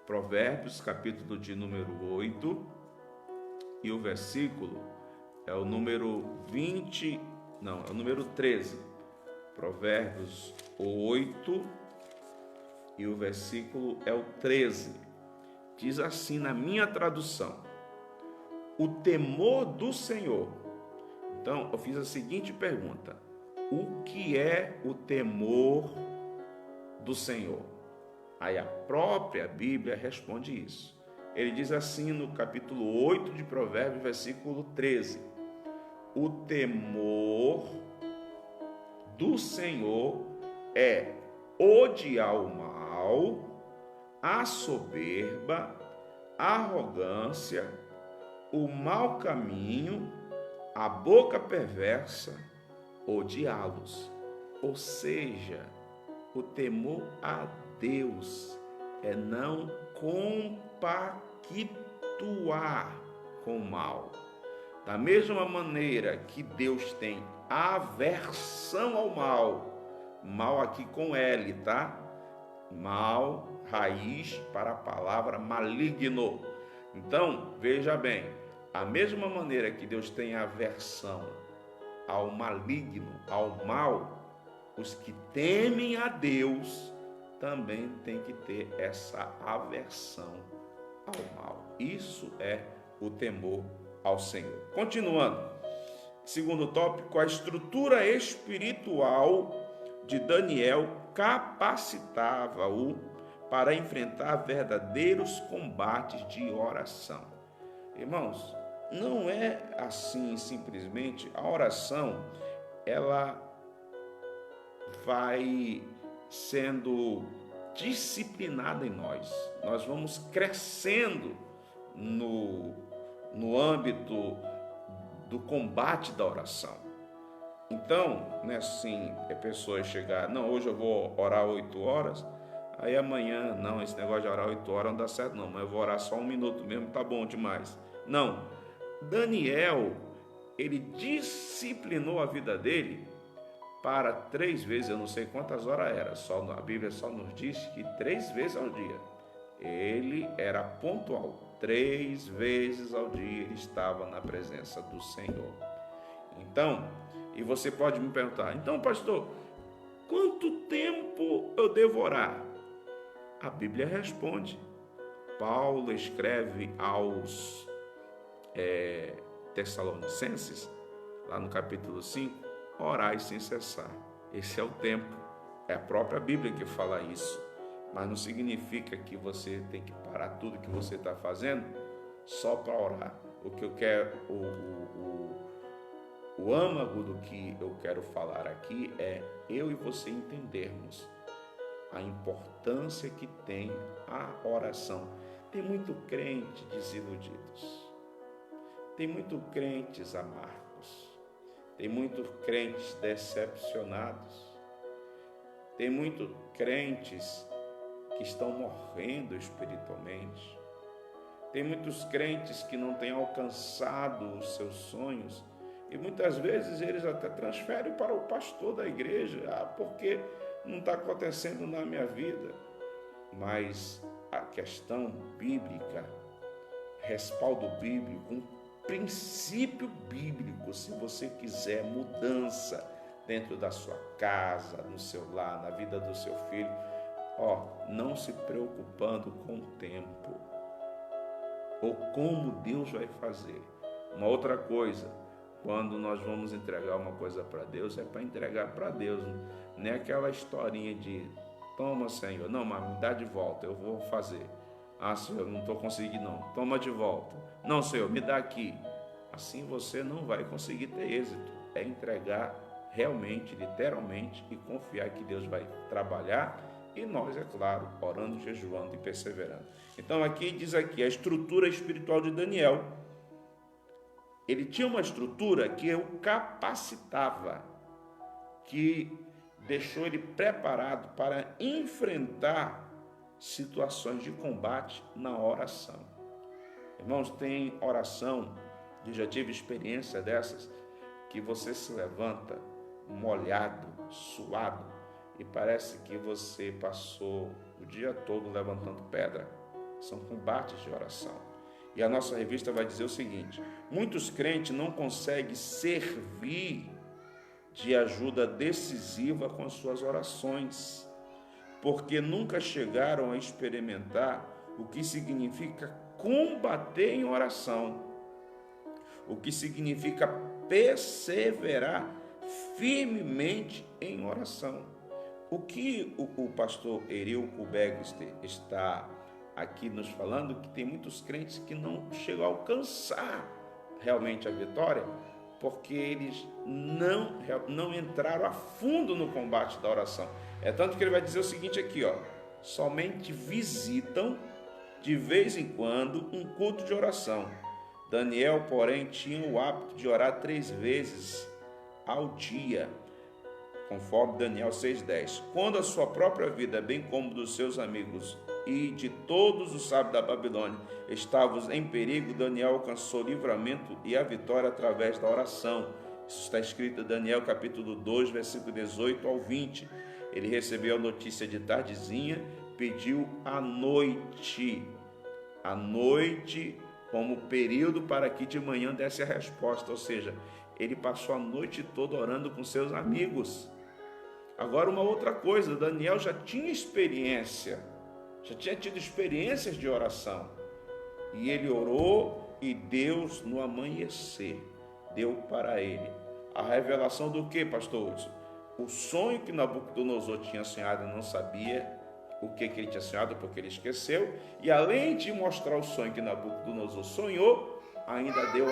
Provérbios, capítulo de número 8, e o versículo é o número 13. Provérbios 8, e o versículo é o 13. Diz assim na minha tradução: o temor do Senhor. Então, eu fiz a seguinte pergunta: o que é o temor do Senhor? Aí a própria Bíblia responde isso. Ele diz assim no capítulo 8 de Provérbios, versículo 13: o temor do Senhor é odiar o mal, a soberba, a arrogância, o mau caminho, a boca perversa, odiá-los. Ou seja, o temor a Deus é não compactuar com o mal. Da mesma maneira que Deus tem aversão ao mal, mal aqui com L, tá? Mal, raiz para a palavra maligno. Então, veja bem, a mesma maneira que Deus tem aversão ao maligno, ao mal, os que temem a Deus também têm que ter essa aversão ao mal. Isso é o temor ao Senhor. Continuando, segundo tópico, a estrutura espiritual de Daniel capacitava-o para enfrentar verdadeiros combates de oração. Irmãos, não é assim simplesmente. A oração, ela vai sendo disciplinada em nós. Nós vamos crescendo no âmbito do combate da oração. Então, não é assim, pessoas chegar, não, hoje eu vou orar 8 horas, aí amanhã, não, esse negócio de orar 8 horas não dá certo não, mas eu vou orar só 1 minuto mesmo, tá bom demais. Não, Daniel, ele disciplinou a vida dele para 3 vezes, eu não sei quantas horas era, a Bíblia só nos diz que 3 vezes ao dia. Ele era pontual, 3 vezes ao dia ele estava na presença do Senhor. Então, e você pode me perguntar, então pastor, quanto tempo eu devo orar? A Bíblia responde. Paulo escreve aos Tessalonicenses, lá no capítulo 5, orai sem cessar. Esse é o tempo. É a própria Bíblia que fala isso. Mas não significa que você tem que parar tudo que você está fazendo só para orar. O que eu quero, o âmago do que eu quero falar aqui é eu e você entendermos a importância que tem a oração. Tem muito crente desiludidos. Tem muito crentes amargos. Tem muitos crentes decepcionados. Tem muitos crentes que estão morrendo espiritualmente. Tem muitos crentes que não têm alcançado os seus sonhos. E muitas vezes eles até transferem para o pastor da igreja. Porque não está acontecendo na minha vida. Mas a questão bíblica, respaldo bíblico, um princípio bíblico, se você quiser mudança dentro da sua casa, no seu lar, na vida do seu filho, não se preocupando com o tempo ou como Deus vai fazer. Uma outra coisa, quando nós vamos entregar uma coisa para Deus, é para entregar para Deus, não é aquela historinha de toma, Senhor, não, mas me dá de volta, eu vou fazer. Senhor, eu não estou conseguindo não, toma de volta. Não, Senhor, me dá aqui. Assim você não vai conseguir ter êxito. É entregar realmente, literalmente, e confiar que Deus vai trabalhar. E nós, é claro, orando, jejuando e perseverando. Então aqui diz aqui, a estrutura espiritual de Daniel. Ele tinha uma estrutura que o capacitava, que deixou ele preparado para enfrentar situações de combate na oração. Irmãos, tem oração, eu já tive experiência dessas, que você se levanta molhado, suado, e parece que você passou o dia todo levantando pedra. São combates de oração. E a nossa revista vai dizer o seguinte: muitos crentes não conseguem servir de ajuda decisiva com as suas orações, porque nunca chegaram a experimentar o que significa combater em oração, o que significa perseverar firmemente em oração. O que o pastor Erilco Begster está aqui nos falando, que tem muitos crentes que não chegam a alcançar realmente a vitória, porque eles não entraram a fundo no combate da oração. É tanto que ele vai dizer o seguinte aqui, somente visitam de vez em quando um culto de oração. Daniel, porém, tinha o hábito de orar 3 vezes ao dia, conforme Daniel 6,10. Quando a sua própria vida, bem como dos seus amigos e de todos os sábios da Babilônia, estavam em perigo, Daniel alcançou o livramento e a vitória através da oração. Isso está escrito em Daniel capítulo 2, versículo 18 ao 20. Ele recebeu a notícia de tardezinha, pediu à noite como período para que de manhã desse a resposta, ou seja, ele passou a noite toda orando com seus amigos. Agora, uma outra coisa, Daniel já tinha experiência, já tinha tido experiências de oração, e ele orou, e Deus, no amanhecer, deu para ele a revelação do que, pastor Hudson? O sonho que Nabucodonosor tinha sonhado, e não sabia o que ele tinha sonhado, porque ele esqueceu, e além de mostrar o sonho que Nabucodonosor sonhou, ainda deu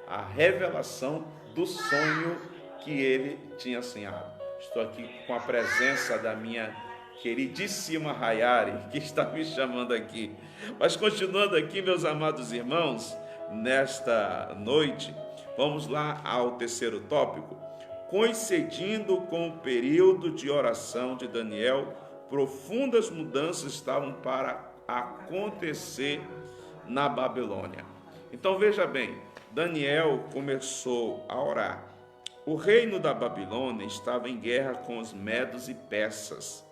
a revelação do sonho que ele tinha sonhado. Estou aqui com a presença da minha queridíssima Rayari, que está me chamando aqui. Mas continuando aqui, meus amados irmãos, nesta noite, vamos lá ao terceiro tópico. Coincidindo com o período de oração de Daniel, profundas mudanças estavam para acontecer na Babilônia. Então veja bem, Daniel começou a orar. O reino da Babilônia estava em guerra com os medos e persas.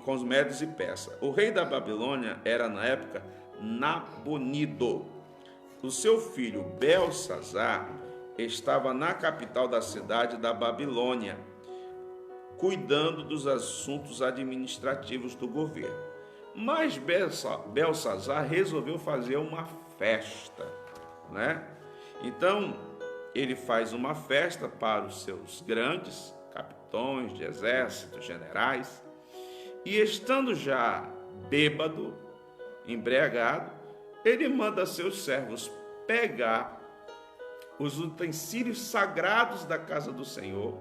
Com os medos e persas. O rei da Babilônia era, na época, Nabonido. O seu filho Belsazar estava na capital da cidade da Babilônia, cuidando dos assuntos administrativos do governo. Mas Belsazar resolveu fazer uma festa, né? Então, ele faz uma festa para os seus grandes capitães de exército, generais, e estando já bêbado, embriagado, ele manda seus servos pegar os utensílios sagrados da casa do Senhor,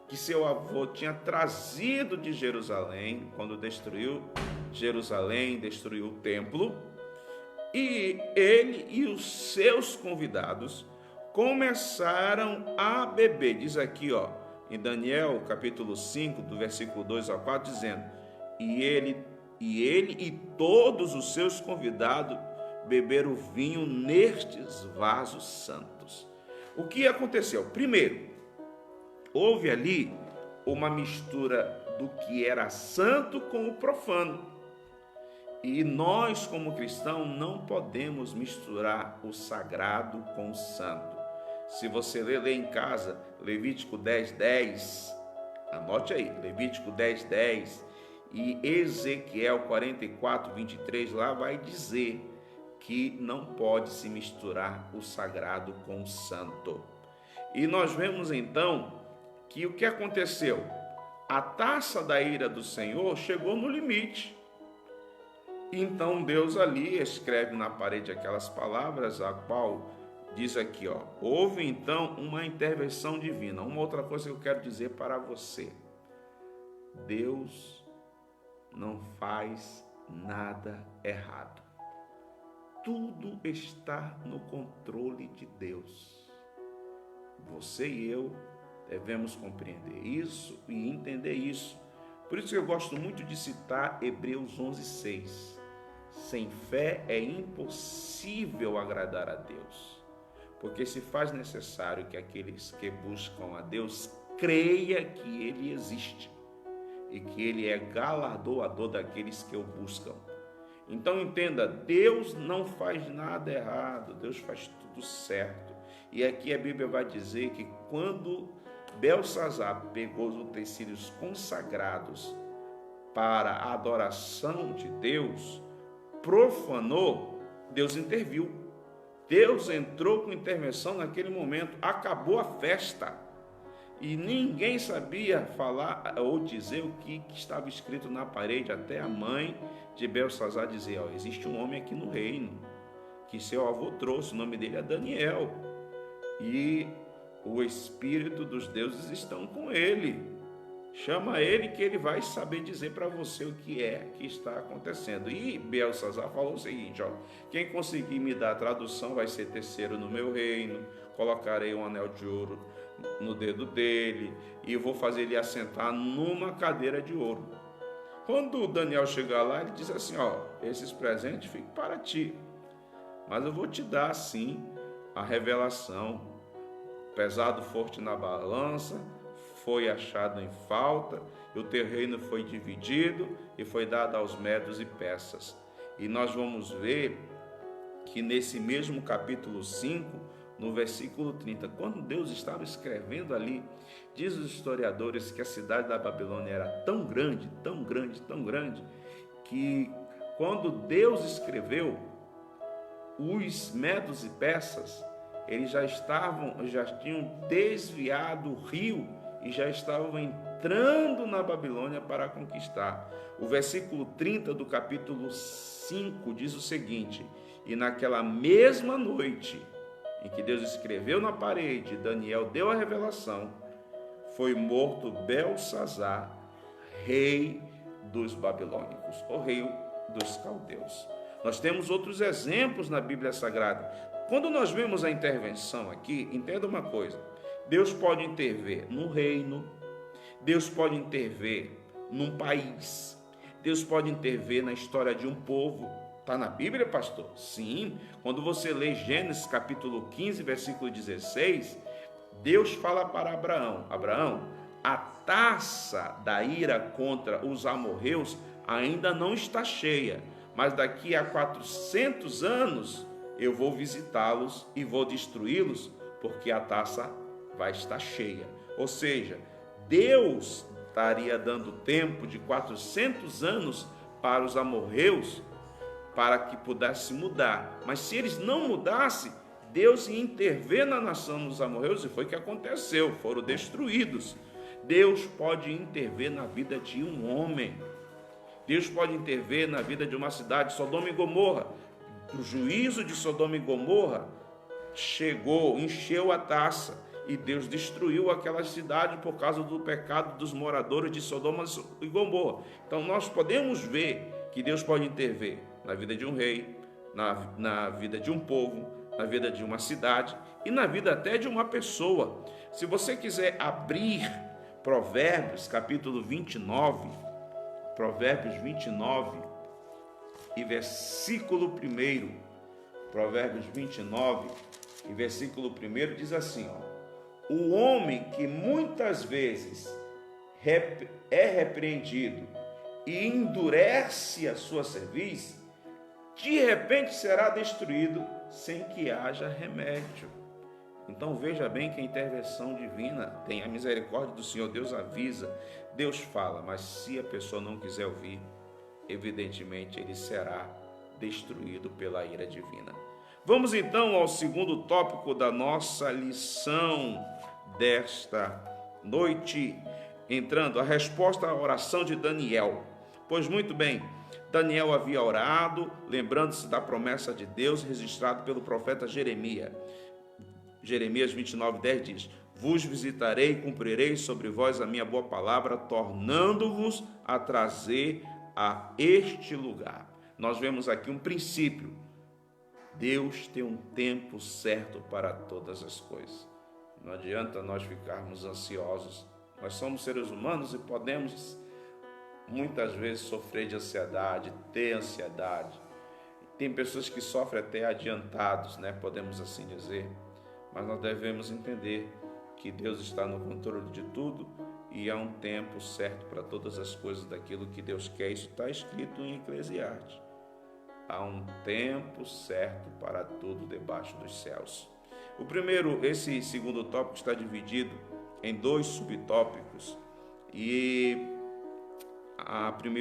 que seu avô tinha trazido de Jerusalém, quando destruiu Jerusalém, destruiu o templo, e ele e os seus convidados começaram a beber. Diz aqui, em Daniel, capítulo 5, do versículo 2 ao 4, dizendo: E ele e todos os seus convidados beberam vinho nestes vasos santos. O que aconteceu? Primeiro, houve ali uma mistura do que era santo com o profano. E nós, como cristãos, não podemos misturar o sagrado com o santo. Se você ler em casa, Levítico 10:10, anote aí, Levítico 10:10 e Ezequiel 44:23, lá vai dizer que não pode se misturar o sagrado com o santo. E nós vemos então que o que aconteceu? A taça da ira do Senhor chegou no limite. Então Deus ali escreve na parede aquelas palavras, a qual diz aqui, houve então uma intervenção divina. Uma outra coisa que eu quero dizer para você: Deus não faz nada errado. Tudo está no controle de Deus. Você e eu devemos compreender isso e entender isso. Por isso que eu gosto muito de citar Hebreus 11:6. Sem fé é impossível agradar a Deus, porque se faz necessário que aqueles que buscam a Deus creia que Ele existe e que Ele é galardoador daqueles que o buscam. Então entenda, Deus não faz nada errado, Deus faz tudo certo. E aqui a Bíblia vai dizer que quando Belsazar pegou os utensílios consagrados para a adoração de Deus, profanou, Deus interviu. Deus entrou com intervenção naquele momento, acabou a festa. E ninguém sabia falar ou dizer o que estava escrito na parede, até a mãe de Belsazar dizia: existe um homem aqui no reino, que seu avô trouxe, o nome dele é Daniel, e o Espírito dos deuses estão com ele. Chama ele que ele vai saber dizer para você o que é que está acontecendo. E Belsazar falou o seguinte: quem conseguir me dar a tradução vai ser terceiro no meu reino, colocarei um anel de ouro no dedo dele e vou fazer ele assentar numa cadeira de ouro. Quando Daniel chegar lá, ele diz assim: esses presentes ficam para ti, mas eu vou te dar sim a revelação. Pesado forte na balança, foi achado em falta, e o teu reino foi dividido e foi dado aos medos e persas. E nós vamos ver que nesse mesmo capítulo 5, no versículo 30, quando Deus estava escrevendo ali, diz os historiadores que a cidade da Babilônia era tão grande, tão grande, tão grande, que quando Deus escreveu, os medos e persas, eles já tinham desviado o rio e já estavam entrando na Babilônia para conquistar. O versículo 30 do capítulo 5 diz o seguinte: e naquela mesma noite em que Deus escreveu na parede, Daniel deu a revelação, foi morto Belsazar, rei dos babilônicos, o rei dos caldeus. Nós temos outros exemplos na Bíblia Sagrada. Quando nós vemos a intervenção aqui, entenda uma coisa: Deus pode intervir no reino, Deus pode intervir num país, Deus pode intervir na história de um povo. Está na Bíblia, pastor? Sim. Quando você lê Gênesis capítulo 15, versículo 16, Deus fala para Abraão: Abraão, a taça da ira contra os amorreus ainda não está cheia, mas daqui a 400 anos eu vou visitá-los e vou destruí-los, porque a taça vai estar cheia. Ou seja, Deus estaria dando tempo de 400 anos para os amorreus, para que pudesse mudar. Mas se eles não mudassem, Deus ia intervir na nação dos amorreus, e foi o que aconteceu, foram destruídos. Deus pode intervir na vida de um homem. Deus pode intervir na vida de uma cidade, Sodoma e Gomorra. O juízo de Sodoma e Gomorra chegou, encheu a taça, e Deus destruiu aquela cidade por causa do pecado dos moradores de Sodoma e Gomorra. Então nós podemos ver que Deus pode intervir na vida de um rei, na vida de um povo, na vida de uma cidade e na vida até de uma pessoa. Se você quiser abrir Provérbios capítulo 29, Provérbios 29 e versículo 1, Provérbios 29 e versículo 1 diz assim, o homem que muitas vezes é repreendido e endurece a sua cerviz, de repente será destruído sem que haja remédio. Então veja bem que a intervenção divina tem a misericórdia do Senhor. Deus avisa, Deus fala, mas se a pessoa não quiser ouvir, evidentemente ele será destruído pela ira divina. Vamos então ao segundo tópico da nossa lição desta noite, entrando a resposta à oração de Daniel. Pois muito bem, Daniel havia orado, lembrando-se da promessa de Deus registrada pelo profeta Jeremias. Jeremias 29:10 diz: vos visitarei e cumprirei sobre vós a minha boa palavra, tornando-vos a trazer a este lugar. Nós vemos aqui um princípio. Deus tem um tempo certo para todas as coisas. Não adianta nós ficarmos ansiosos. Nós somos seres humanos e podemos muitas vezes sofrer de ansiedade, ter ansiedade. Tem pessoas que sofrem até adiantados, podemos assim dizer. Mas nós devemos entender que Deus está no controle de tudo e há um tempo certo para todas as coisas daquilo que Deus quer. Isso está escrito em Eclesiastes. Há um tempo certo para tudo debaixo dos céus. Esse segundo tópico está dividido em 2 subtópicos. E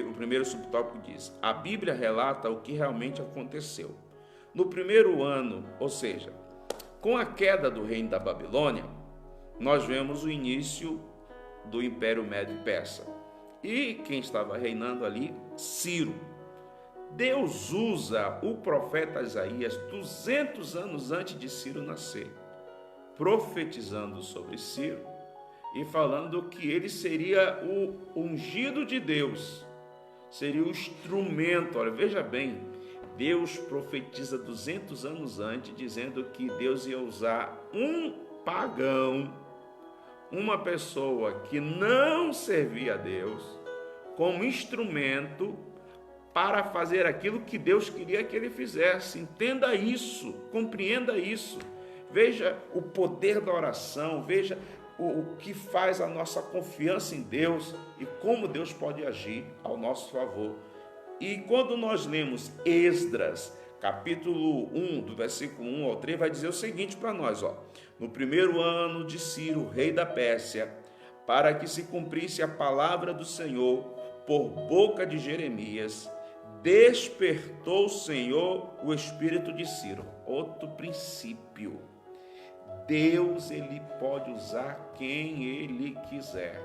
o primeiro subtópico diz: a Bíblia relata o que realmente aconteceu. No primeiro ano, ou seja, com a queda do reino da Babilônia, nós vemos o início do Império Médio-Persa. E quem estava reinando ali? Ciro. Deus usa o profeta Isaías 200 anos antes de Ciro nascer, profetizando sobre Ciro e falando que ele seria o ungido de Deus, seria o instrumento. Olha, veja bem, Deus profetiza 200 anos antes, dizendo que Deus ia usar um pagão, uma pessoa que não servia a Deus, como instrumento para fazer aquilo que Deus queria que ele fizesse. Entenda isso, compreenda isso. Veja o poder da oração, veja o que faz a nossa confiança em Deus e como Deus pode agir ao nosso favor. E quando nós lemos Esdras, capítulo 1, do versículo 1 ao 3, vai dizer o seguinte para nós, no primeiro ano de Ciro, rei da Pérsia, para que se cumprisse a palavra do Senhor por boca de Jeremias, despertou o Senhor o espírito de Ciro. Outro princípio. Deus, ele pode usar quem ele quiser.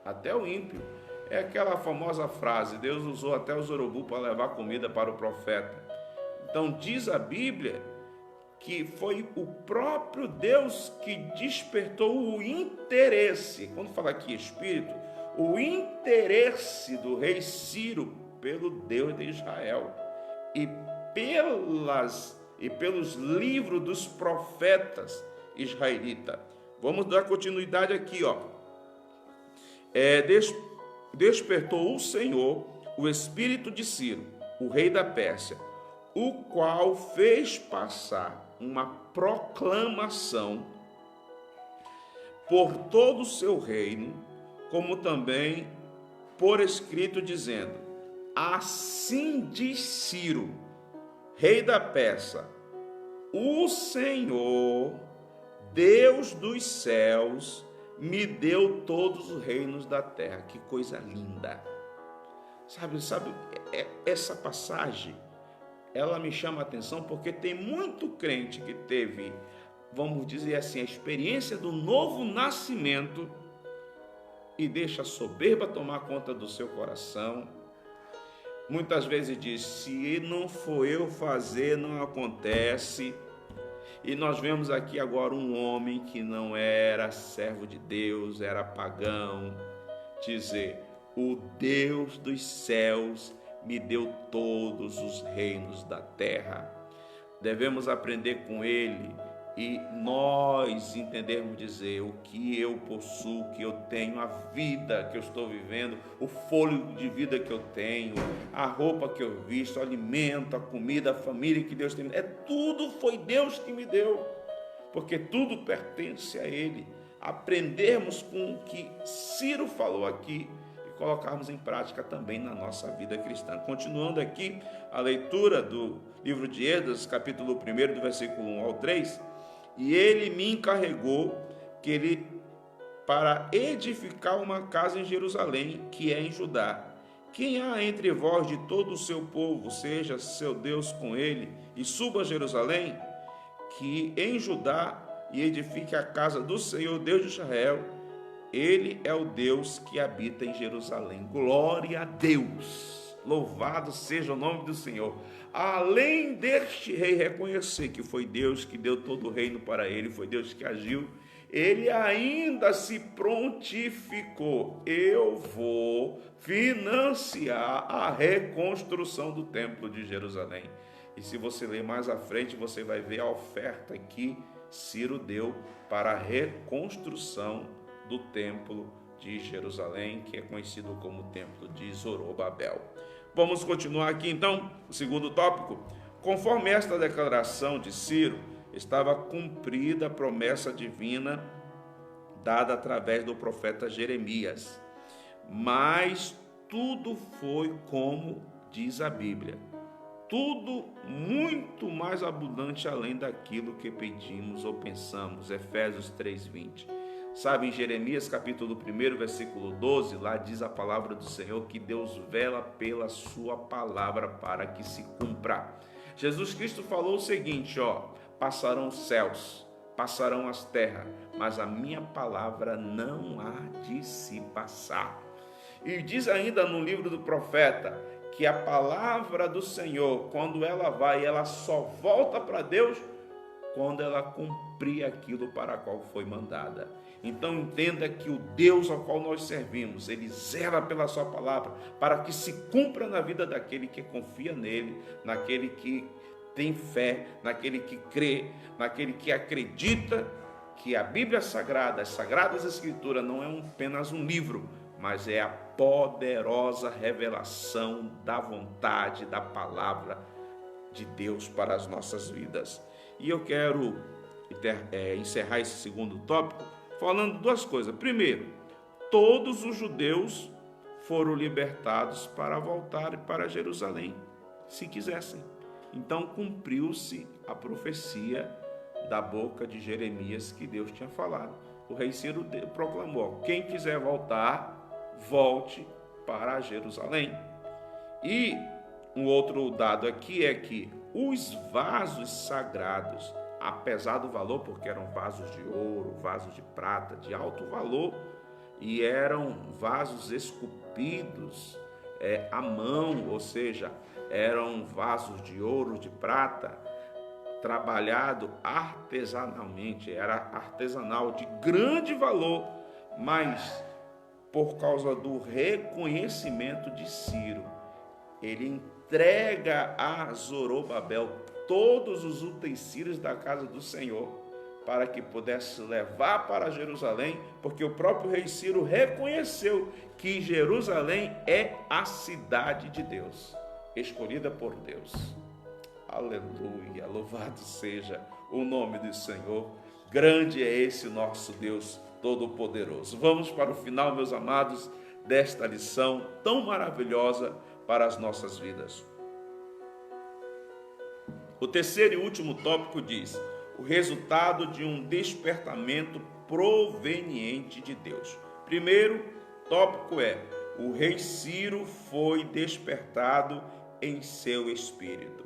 Até o ímpio. É aquela famosa frase, Deus usou até os urubu para levar comida para o profeta. Então diz a Bíblia que foi o próprio Deus que despertou o interesse. Quando fala aqui espírito, o interesse do rei Ciro pelo Deus de Israel e pelos livros dos profetas israelitas. Vamos dar continuidade aqui, despertou o Senhor o espírito de Ciro, o rei da Pérsia, o qual fez passar uma proclamação por todo o seu reino, como também por escrito, dizendo: assim diz Ciro, rei da Pérsia, o Senhor, Deus dos céus, me deu todos os reinos da terra. Que coisa linda! Sabe, essa passagem, ela me chama a atenção porque tem muito crente que teve, vamos dizer assim, a experiência do novo nascimento e deixa a soberba tomar conta do seu coração. Muitas vezes diz: se não for eu fazer, não acontece. E nós vemos aqui agora um homem que não era servo de Deus, era pagão, dizer: o Deus dos céus me deu todos os reinos da terra. Devemos aprender com ele e nós entendermos dizer: o que eu possuo, o que eu tenho, a vida que eu estou vivendo, o fôlego de vida que eu tenho, a roupa que eu visto, o alimento, a comida, a família que Deus tem, tudo foi Deus que me deu, porque tudo pertence a ele. Aprendermos com o que Ciro falou aqui e colocarmos em prática também na nossa vida cristã. Continuando aqui a leitura do livro de Esdras, capítulo 1, do versículo 1 ao 3, e ele me encarregou para edificar uma casa em Jerusalém, que é em Judá. Quem há entre vós de todo o seu povo, seja seu Deus com ele, e suba a Jerusalém, que em Judá, e edifique a casa do Senhor, Deus de Israel. Ele é o Deus que habita em Jerusalém. Glória a Deus! Louvado seja o nome do Senhor. Além deste rei reconhecer que foi Deus que deu todo o reino para ele, foi Deus que agiu, ele ainda se prontificou: eu vou financiar a reconstrução do templo de Jerusalém. E se você ler mais à frente, você vai ver a oferta que Ciro deu para a reconstrução do templo de Jerusalém, que é conhecido como templo de Zorobabel. Vamos continuar aqui então, o segundo tópico. Conforme esta declaração de Ciro, estava cumprida a promessa divina dada através do profeta Jeremias. Mas tudo foi como diz a Bíblia. Tudo muito mais abundante além daquilo que pedimos ou pensamos. Efésios 3:20. Sabe, em Jeremias capítulo 1, versículo 12, lá diz a palavra do Senhor que Deus vela pela sua palavra para que se cumpra. Jesus Cristo falou o seguinte, passarão os céus, passarão as terras, mas a minha palavra não há de se passar. E diz ainda no livro do profeta que a palavra do Senhor, quando ela vai, ela só volta para Deus quando ela cumprir aquilo para a qual foi mandada. Então entenda que o Deus ao qual nós servimos, ele zela pela sua palavra para que se cumpra na vida daquele que confia nele, naquele que tem fé, naquele que crê, naquele que acredita que a Bíblia Sagrada, as Sagradas Escrituras não é apenas um livro, mas é a poderosa revelação da vontade, da palavra de Deus para as nossas vidas. E eu quero encerrar esse segundo tópico falando duas coisas. Primeiro, todos os judeus foram libertados para voltar para Jerusalém, se quisessem. Então cumpriu-se a profecia da boca de Jeremias que Deus tinha falado. O rei Ciro proclamou: quem quiser voltar, volte para Jerusalém. E um outro dado aqui é que os vasos sagrados, apesar do valor, porque eram vasos de ouro, vasos de prata, de alto valor, e eram vasos esculpidos à mão, ou seja, eram vasos de ouro, de prata, trabalhado artesanalmente, era artesanal, de grande valor, mas por causa do reconhecimento de Ciro, ele entrega a Zorobabel todos os utensílios da casa do Senhor, para que pudesse levar para Jerusalém, porque o próprio rei Ciro reconheceu que Jerusalém é a cidade de Deus, escolhida por Deus. Aleluia, louvado seja o nome do Senhor. Grande é esse nosso Deus Todo-Poderoso. Vamos para o final, meus amados, desta lição tão maravilhosa para as nossas vidas. O terceiro e último tópico diz: o resultado de um despertamento proveniente de Deus. Primeiro tópico é: o rei Ciro foi despertado em seu espírito.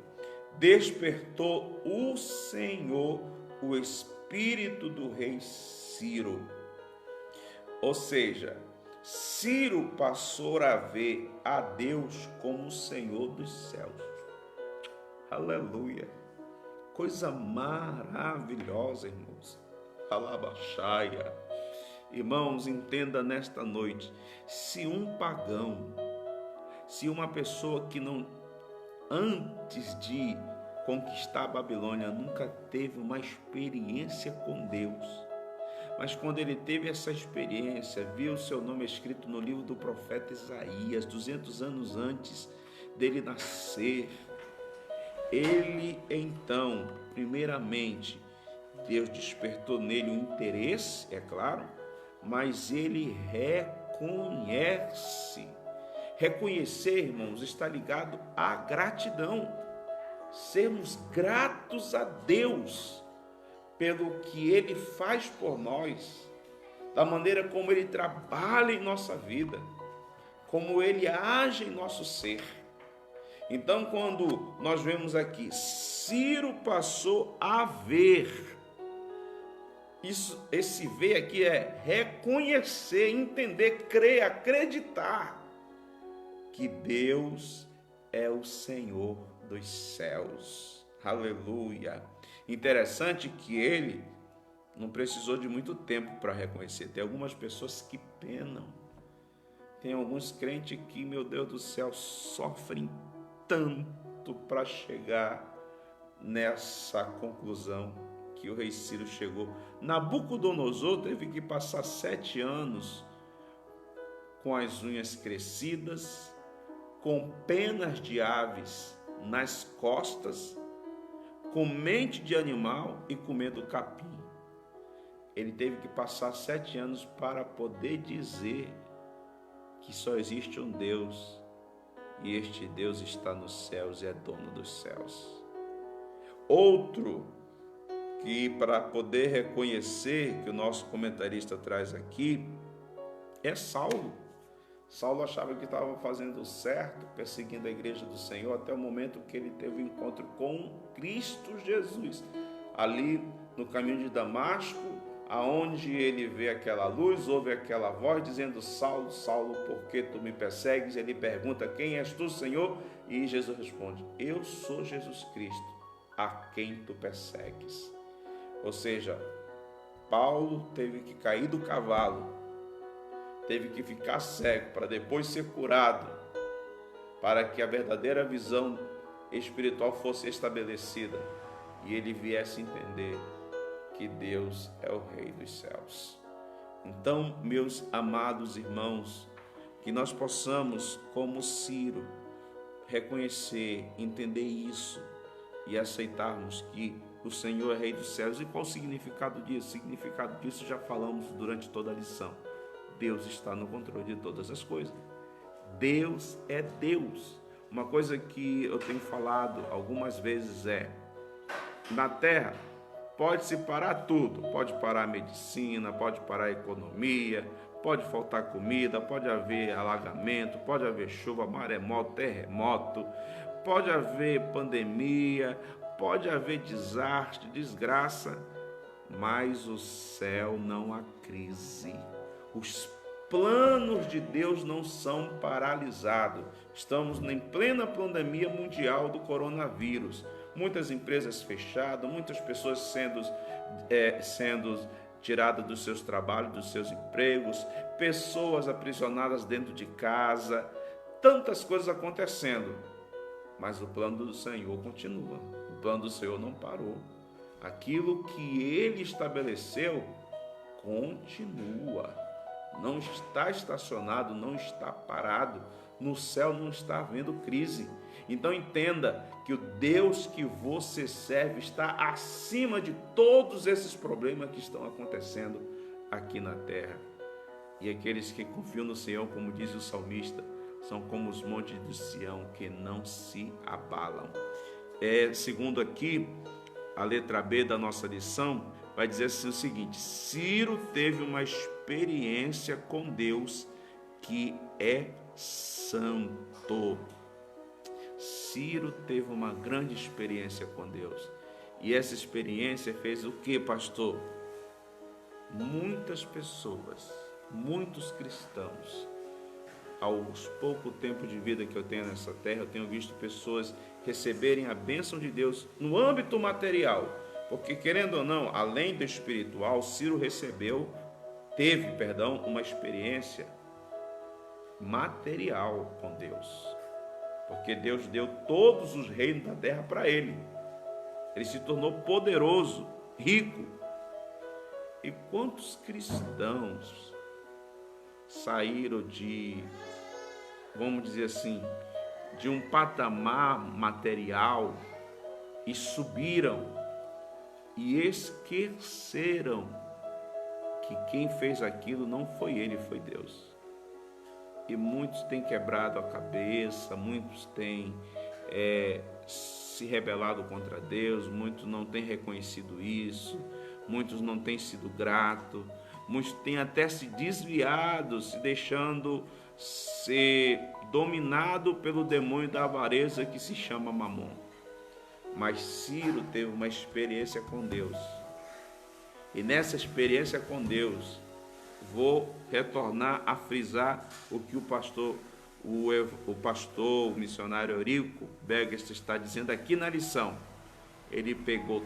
Despertou o Senhor o espírito do rei Ciro. Ou seja, Ciro passou a ver a Deus como o Senhor dos céus. Aleluia! Coisa maravilhosa, irmãos. Alabaxaia. Irmãos, entenda nesta noite, se um pagão, se uma pessoa que não, antes de conquistar a Babilônia, nunca teve uma experiência com Deus, mas quando ele teve essa experiência, viu seu nome escrito no livro do profeta Isaías, 200 anos antes dele nascer, ele então, primeiramente, Deus despertou nele um interesse, é claro, mas ele reconhece. Reconhecer, irmãos, está ligado à gratidão. Sermos gratos a Deus pelo que Ele faz por nós, da maneira como Ele trabalha em nossa vida, como Ele age em nosso ser. Então, quando nós vemos aqui, Ciro passou a ver. Esse ver aqui é reconhecer, entender, crer, acreditar que Deus é o Senhor dos céus. Aleluia! Interessante que ele não precisou de muito tempo para reconhecer. Tem algumas pessoas que penam. Tem alguns crentes que, meu Deus do céu, sofrem tanto para chegar nessa conclusão que o rei Ciro chegou. Nabucodonosor teve que passar 7 anos com as unhas crescidas, com penas de aves nas costas, com mente de animal e comendo capim. Ele teve que passar 7 anos para poder dizer que só existe um Deus, e este Deus está nos céus e é dono dos céus. Outro que, para poder reconhecer, que o nosso comentarista traz aqui, é Saulo. Saulo achava que estava fazendo certo, perseguindo a igreja do Senhor, até o momento que ele teve um encontro com Cristo Jesus. Ali no caminho de Damasco, aonde ele vê aquela luz, ouve aquela voz dizendo: Saulo, Saulo, por que tu me persegues? Ele pergunta: quem és tu, Senhor? E Jesus responde: eu sou Jesus Cristo, a quem tu persegues. Ou seja, Paulo teve que cair do cavalo, teve que ficar cego para depois ser curado, para que a verdadeira visão espiritual fosse estabelecida e ele viesse entender que Deus é o Rei dos céus. Então, meus amados irmãos, que nós possamos, como Ciro, reconhecer, entender isso e aceitarmos que o Senhor é Rei dos céus. E qual o significado disso? O significado disso já falamos durante toda a lição. Deus está no controle de todas as coisas. Deus é Deus. Uma coisa que eu tenho falado algumas vezes é: na terra pode-se parar tudo, pode parar a medicina, pode parar a economia, pode faltar comida, pode haver alagamento, pode haver chuva, maremoto, terremoto, pode haver pandemia, pode haver desastre, desgraça, mas o céu não há crise. Os planos de Deus não são paralisados. Estamos em plena pandemia mundial do coronavírus. Muitas empresas fechadas, muitas pessoas sendo tiradas dos seus trabalhos, dos seus empregos, pessoas aprisionadas dentro de casa, tantas coisas acontecendo. Mas o plano do Senhor continua. O plano do Senhor não parou. Aquilo que Ele estabeleceu continua. Não está estacionado, não está parado. No céu não está havendo crise. Então entenda que o Deus que você serve está acima de todos esses problemas que estão acontecendo aqui na terra. E aqueles que confiam no Senhor, como diz o salmista, são como os montes de Sião que não se abalam. Segundo aqui, a letra B da nossa lição, vai dizer assim o seguinte: Ciro teve uma experiência com Deus que é santo. Ciro teve uma grande experiência com Deus. E essa experiência fez o que, pastor? Muitas pessoas, muitos cristãos, aos pouco tempo de vida que eu tenho nessa terra, eu tenho visto pessoas receberem a bênção de Deus no âmbito material. Porque, querendo ou não, além do espiritual, Ciro teve uma experiência material com Deus. Porque Deus deu todos os reinos da terra para ele. Ele se tornou poderoso, rico. E quantos cristãos saíram vamos dizer assim, de um patamar material e subiram e esqueceram que quem fez aquilo não foi ele, foi Deus. E muitos têm quebrado a cabeça, muitos têm se rebelado contra Deus, muitos não têm reconhecido isso, muitos não têm sido gratos, muitos têm até se desviado, se deixando ser dominado pelo demônio da avareza que se chama Mamon. Mas Ciro teve uma experiência com Deus. E nessa experiência com Deus, vou retornar a frisar o que o pastor, o missionário Eurico Berges está dizendo aqui na lição. Ele pegou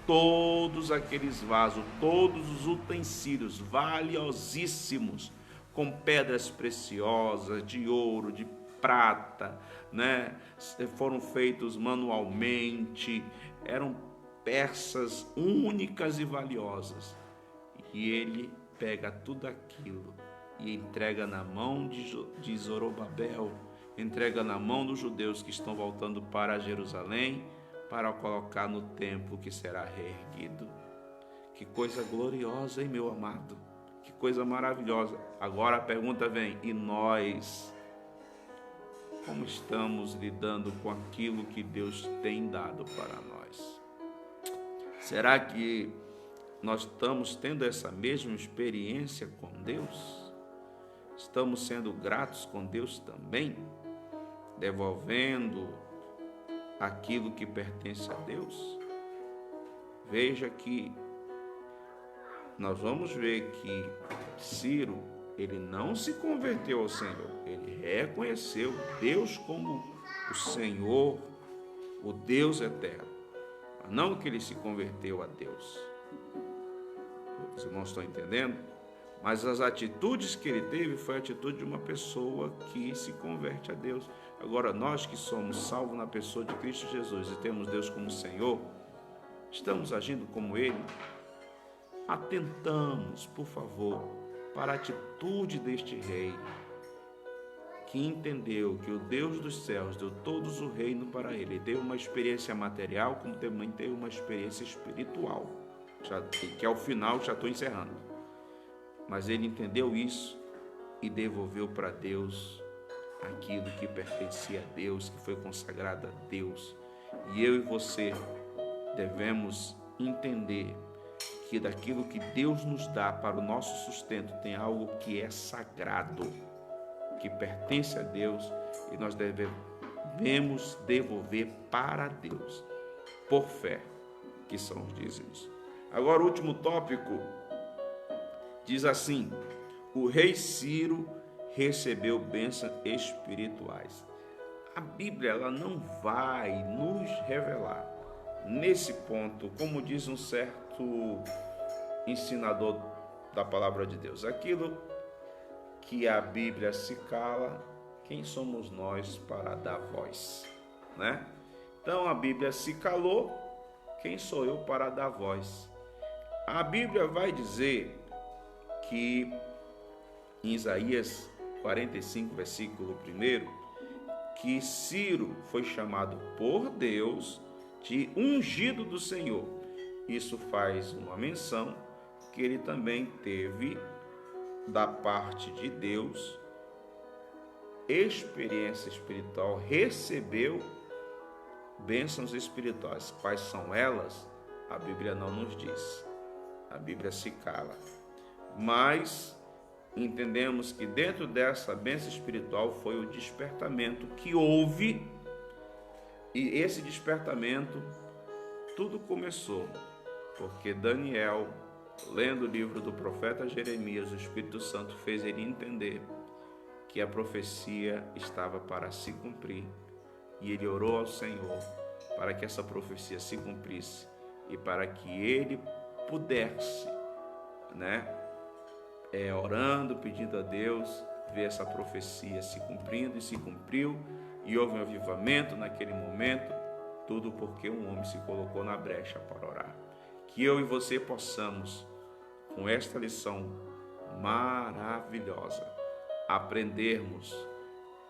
todos aqueles vasos, todos os utensílios valiosíssimos, com pedras preciosas, de ouro, de prata, né? Foram feitos manualmente, eram peças únicas e valiosas. E ele pega tudo aquilo e entrega na mão de Zorobabel, entrega na mão dos judeus que estão voltando para Jerusalém, para colocar no templo que será reerguido. Que coisa gloriosa, hein, meu amado? Que coisa maravilhosa. Agora a pergunta vem: e nós? Como estamos lidando com aquilo que Deus tem dado para nós? Será que nós estamos tendo essa mesma experiência com Deus? Estamos sendo gratos com Deus também? Devolvendo aquilo que pertence a Deus? Veja que nós vamos ver que Ciro, ele não se converteu ao Senhor, ele reconheceu Deus como o Senhor, o Deus eterno, mas não que ele se converteu a Deus. Os irmãos estão entendendo? Mas as atitudes que ele teve foi a atitude de uma pessoa que se converte a Deus. Agora, nós que somos salvos na pessoa de Cristo Jesus e temos Deus como Senhor, estamos agindo como Ele? Atentamos, por favor, para a atitude deste rei, que entendeu que o Deus dos céus deu todos o reino para ele. Ele teve uma experiência material, como também teve uma experiência espiritual, que ao final, já estou encerrando. Mas ele entendeu isso e devolveu para Deus aquilo que pertencia a Deus, que foi consagrado a Deus. E eu e você devemos entender que daquilo que Deus nos dá para o nosso sustento tem algo que é sagrado, que pertence a Deus, e nós devemos devolver para Deus, por fé, que são os dízimos. Agora, o último tópico diz assim: o rei Ciro recebeu bênçãos espirituais. A Bíblia, ela não vai nos revelar nesse ponto, como diz um certo ensinador da palavra de Deus, aquilo que a Bíblia se cala, quem somos nós para dar voz, né? Então a Bíblia se calou, quem sou eu para dar voz? A Bíblia vai dizer que em Isaías 45, versículo 1, que Ciro foi chamado por Deus de ungido do Senhor. Isso faz uma menção porque ele também teve, da parte de Deus, experiência espiritual, recebeu bênçãos espirituais. Quais são elas? A Bíblia não nos diz. A Bíblia se cala. Mas entendemos que dentro dessa bênção espiritual foi o despertamento que houve, e esse despertamento, tudo começou porque Daniel, lendo o livro do profeta Jeremias, o Espírito Santo fez ele entender que a profecia estava para se cumprir, e ele orou ao Senhor para que essa profecia se cumprisse e para que ele pudesse, orando, pedindo a Deus, ver essa profecia se cumprindo, e se cumpriu, e houve um avivamento naquele momento, tudo porque um homem se colocou na brecha para orar. Que eu e você possamos, com esta lição maravilhosa, aprendermos,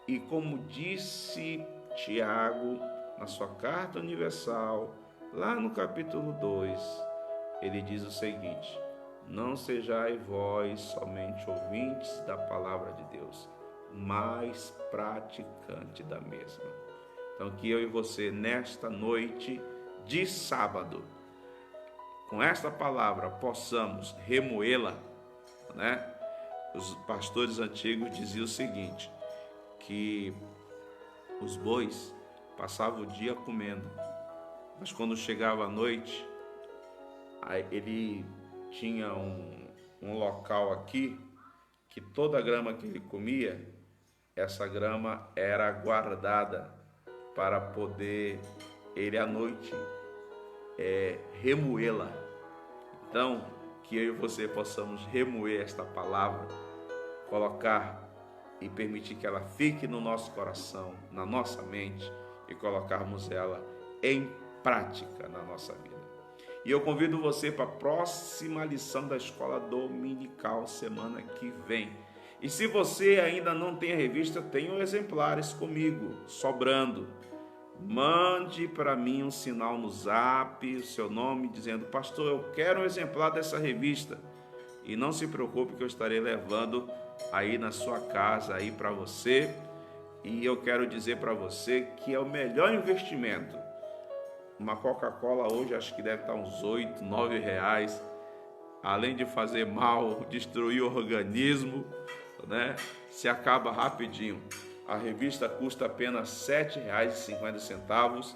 e como disse Tiago na sua carta universal, lá no capítulo 2, ele diz o seguinte: não sejais vós somente ouvintes da palavra de Deus, mas praticante da mesma. Então, que eu e você, nesta noite de sábado, com esta palavra, possamos remoê-la, Os pastores antigos diziam o seguinte, que os bois passavam o dia comendo, mas quando chegava a noite, aí ele tinha um local aqui, que toda a grama que ele comia, essa grama era guardada para poder ele à noite remoê-la. Então, que eu e você possamos remoer esta palavra, colocar e permitir que ela fique no nosso coração, na nossa mente, e colocarmos ela em prática na nossa vida. E eu convido você para a próxima lição da escola dominical, semana que vem. E se você ainda não tem a revista, tenho exemplares comigo, sobrando. Mande para mim um sinal no zap, o seu nome, dizendo: pastor, eu quero um exemplar dessa revista. E não se preocupe que eu estarei levando aí na sua casa aí para você. E eu quero dizer para você que é o melhor investimento. Uma Coca-Cola hoje acho que deve estar uns 8, 9 reais. Além de fazer mal, destruir o organismo, se acaba rapidinho. A revista custa apenas R$ 7,50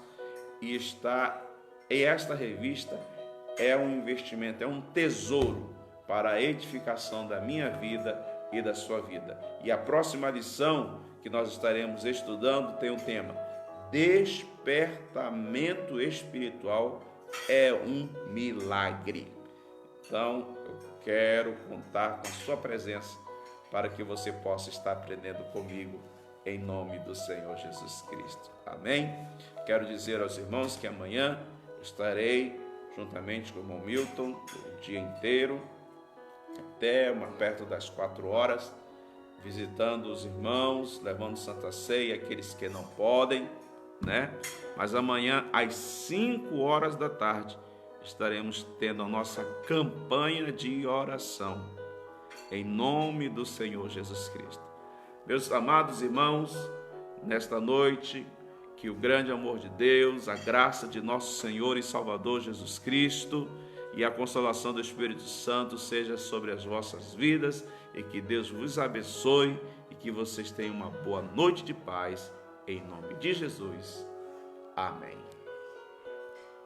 e esta revista é um investimento, é um tesouro para a edificação da minha vida e da sua vida. E a próxima lição que nós estaremos estudando tem um tema: despertamento espiritual é um milagre. Então, eu quero contar com a sua presença para que você possa estar aprendendo comigo, em nome do Senhor Jesus Cristo. Amém? Quero dizer aos irmãos que amanhã estarei juntamente com o irmão Milton o dia inteiro, até perto das 4 horas, visitando os irmãos, levando Santa Ceia, aqueles que não podem, Mas amanhã, às 5 horas da tarde, estaremos tendo a nossa campanha de oração, em nome do Senhor Jesus Cristo. Meus amados irmãos, nesta noite, que o grande amor de Deus, a graça de nosso Senhor e Salvador Jesus Cristo e a consolação do Espírito Santo seja sobre as vossas vidas, e que Deus vos abençoe e que vocês tenham uma boa noite de paz, em nome de Jesus. Amém.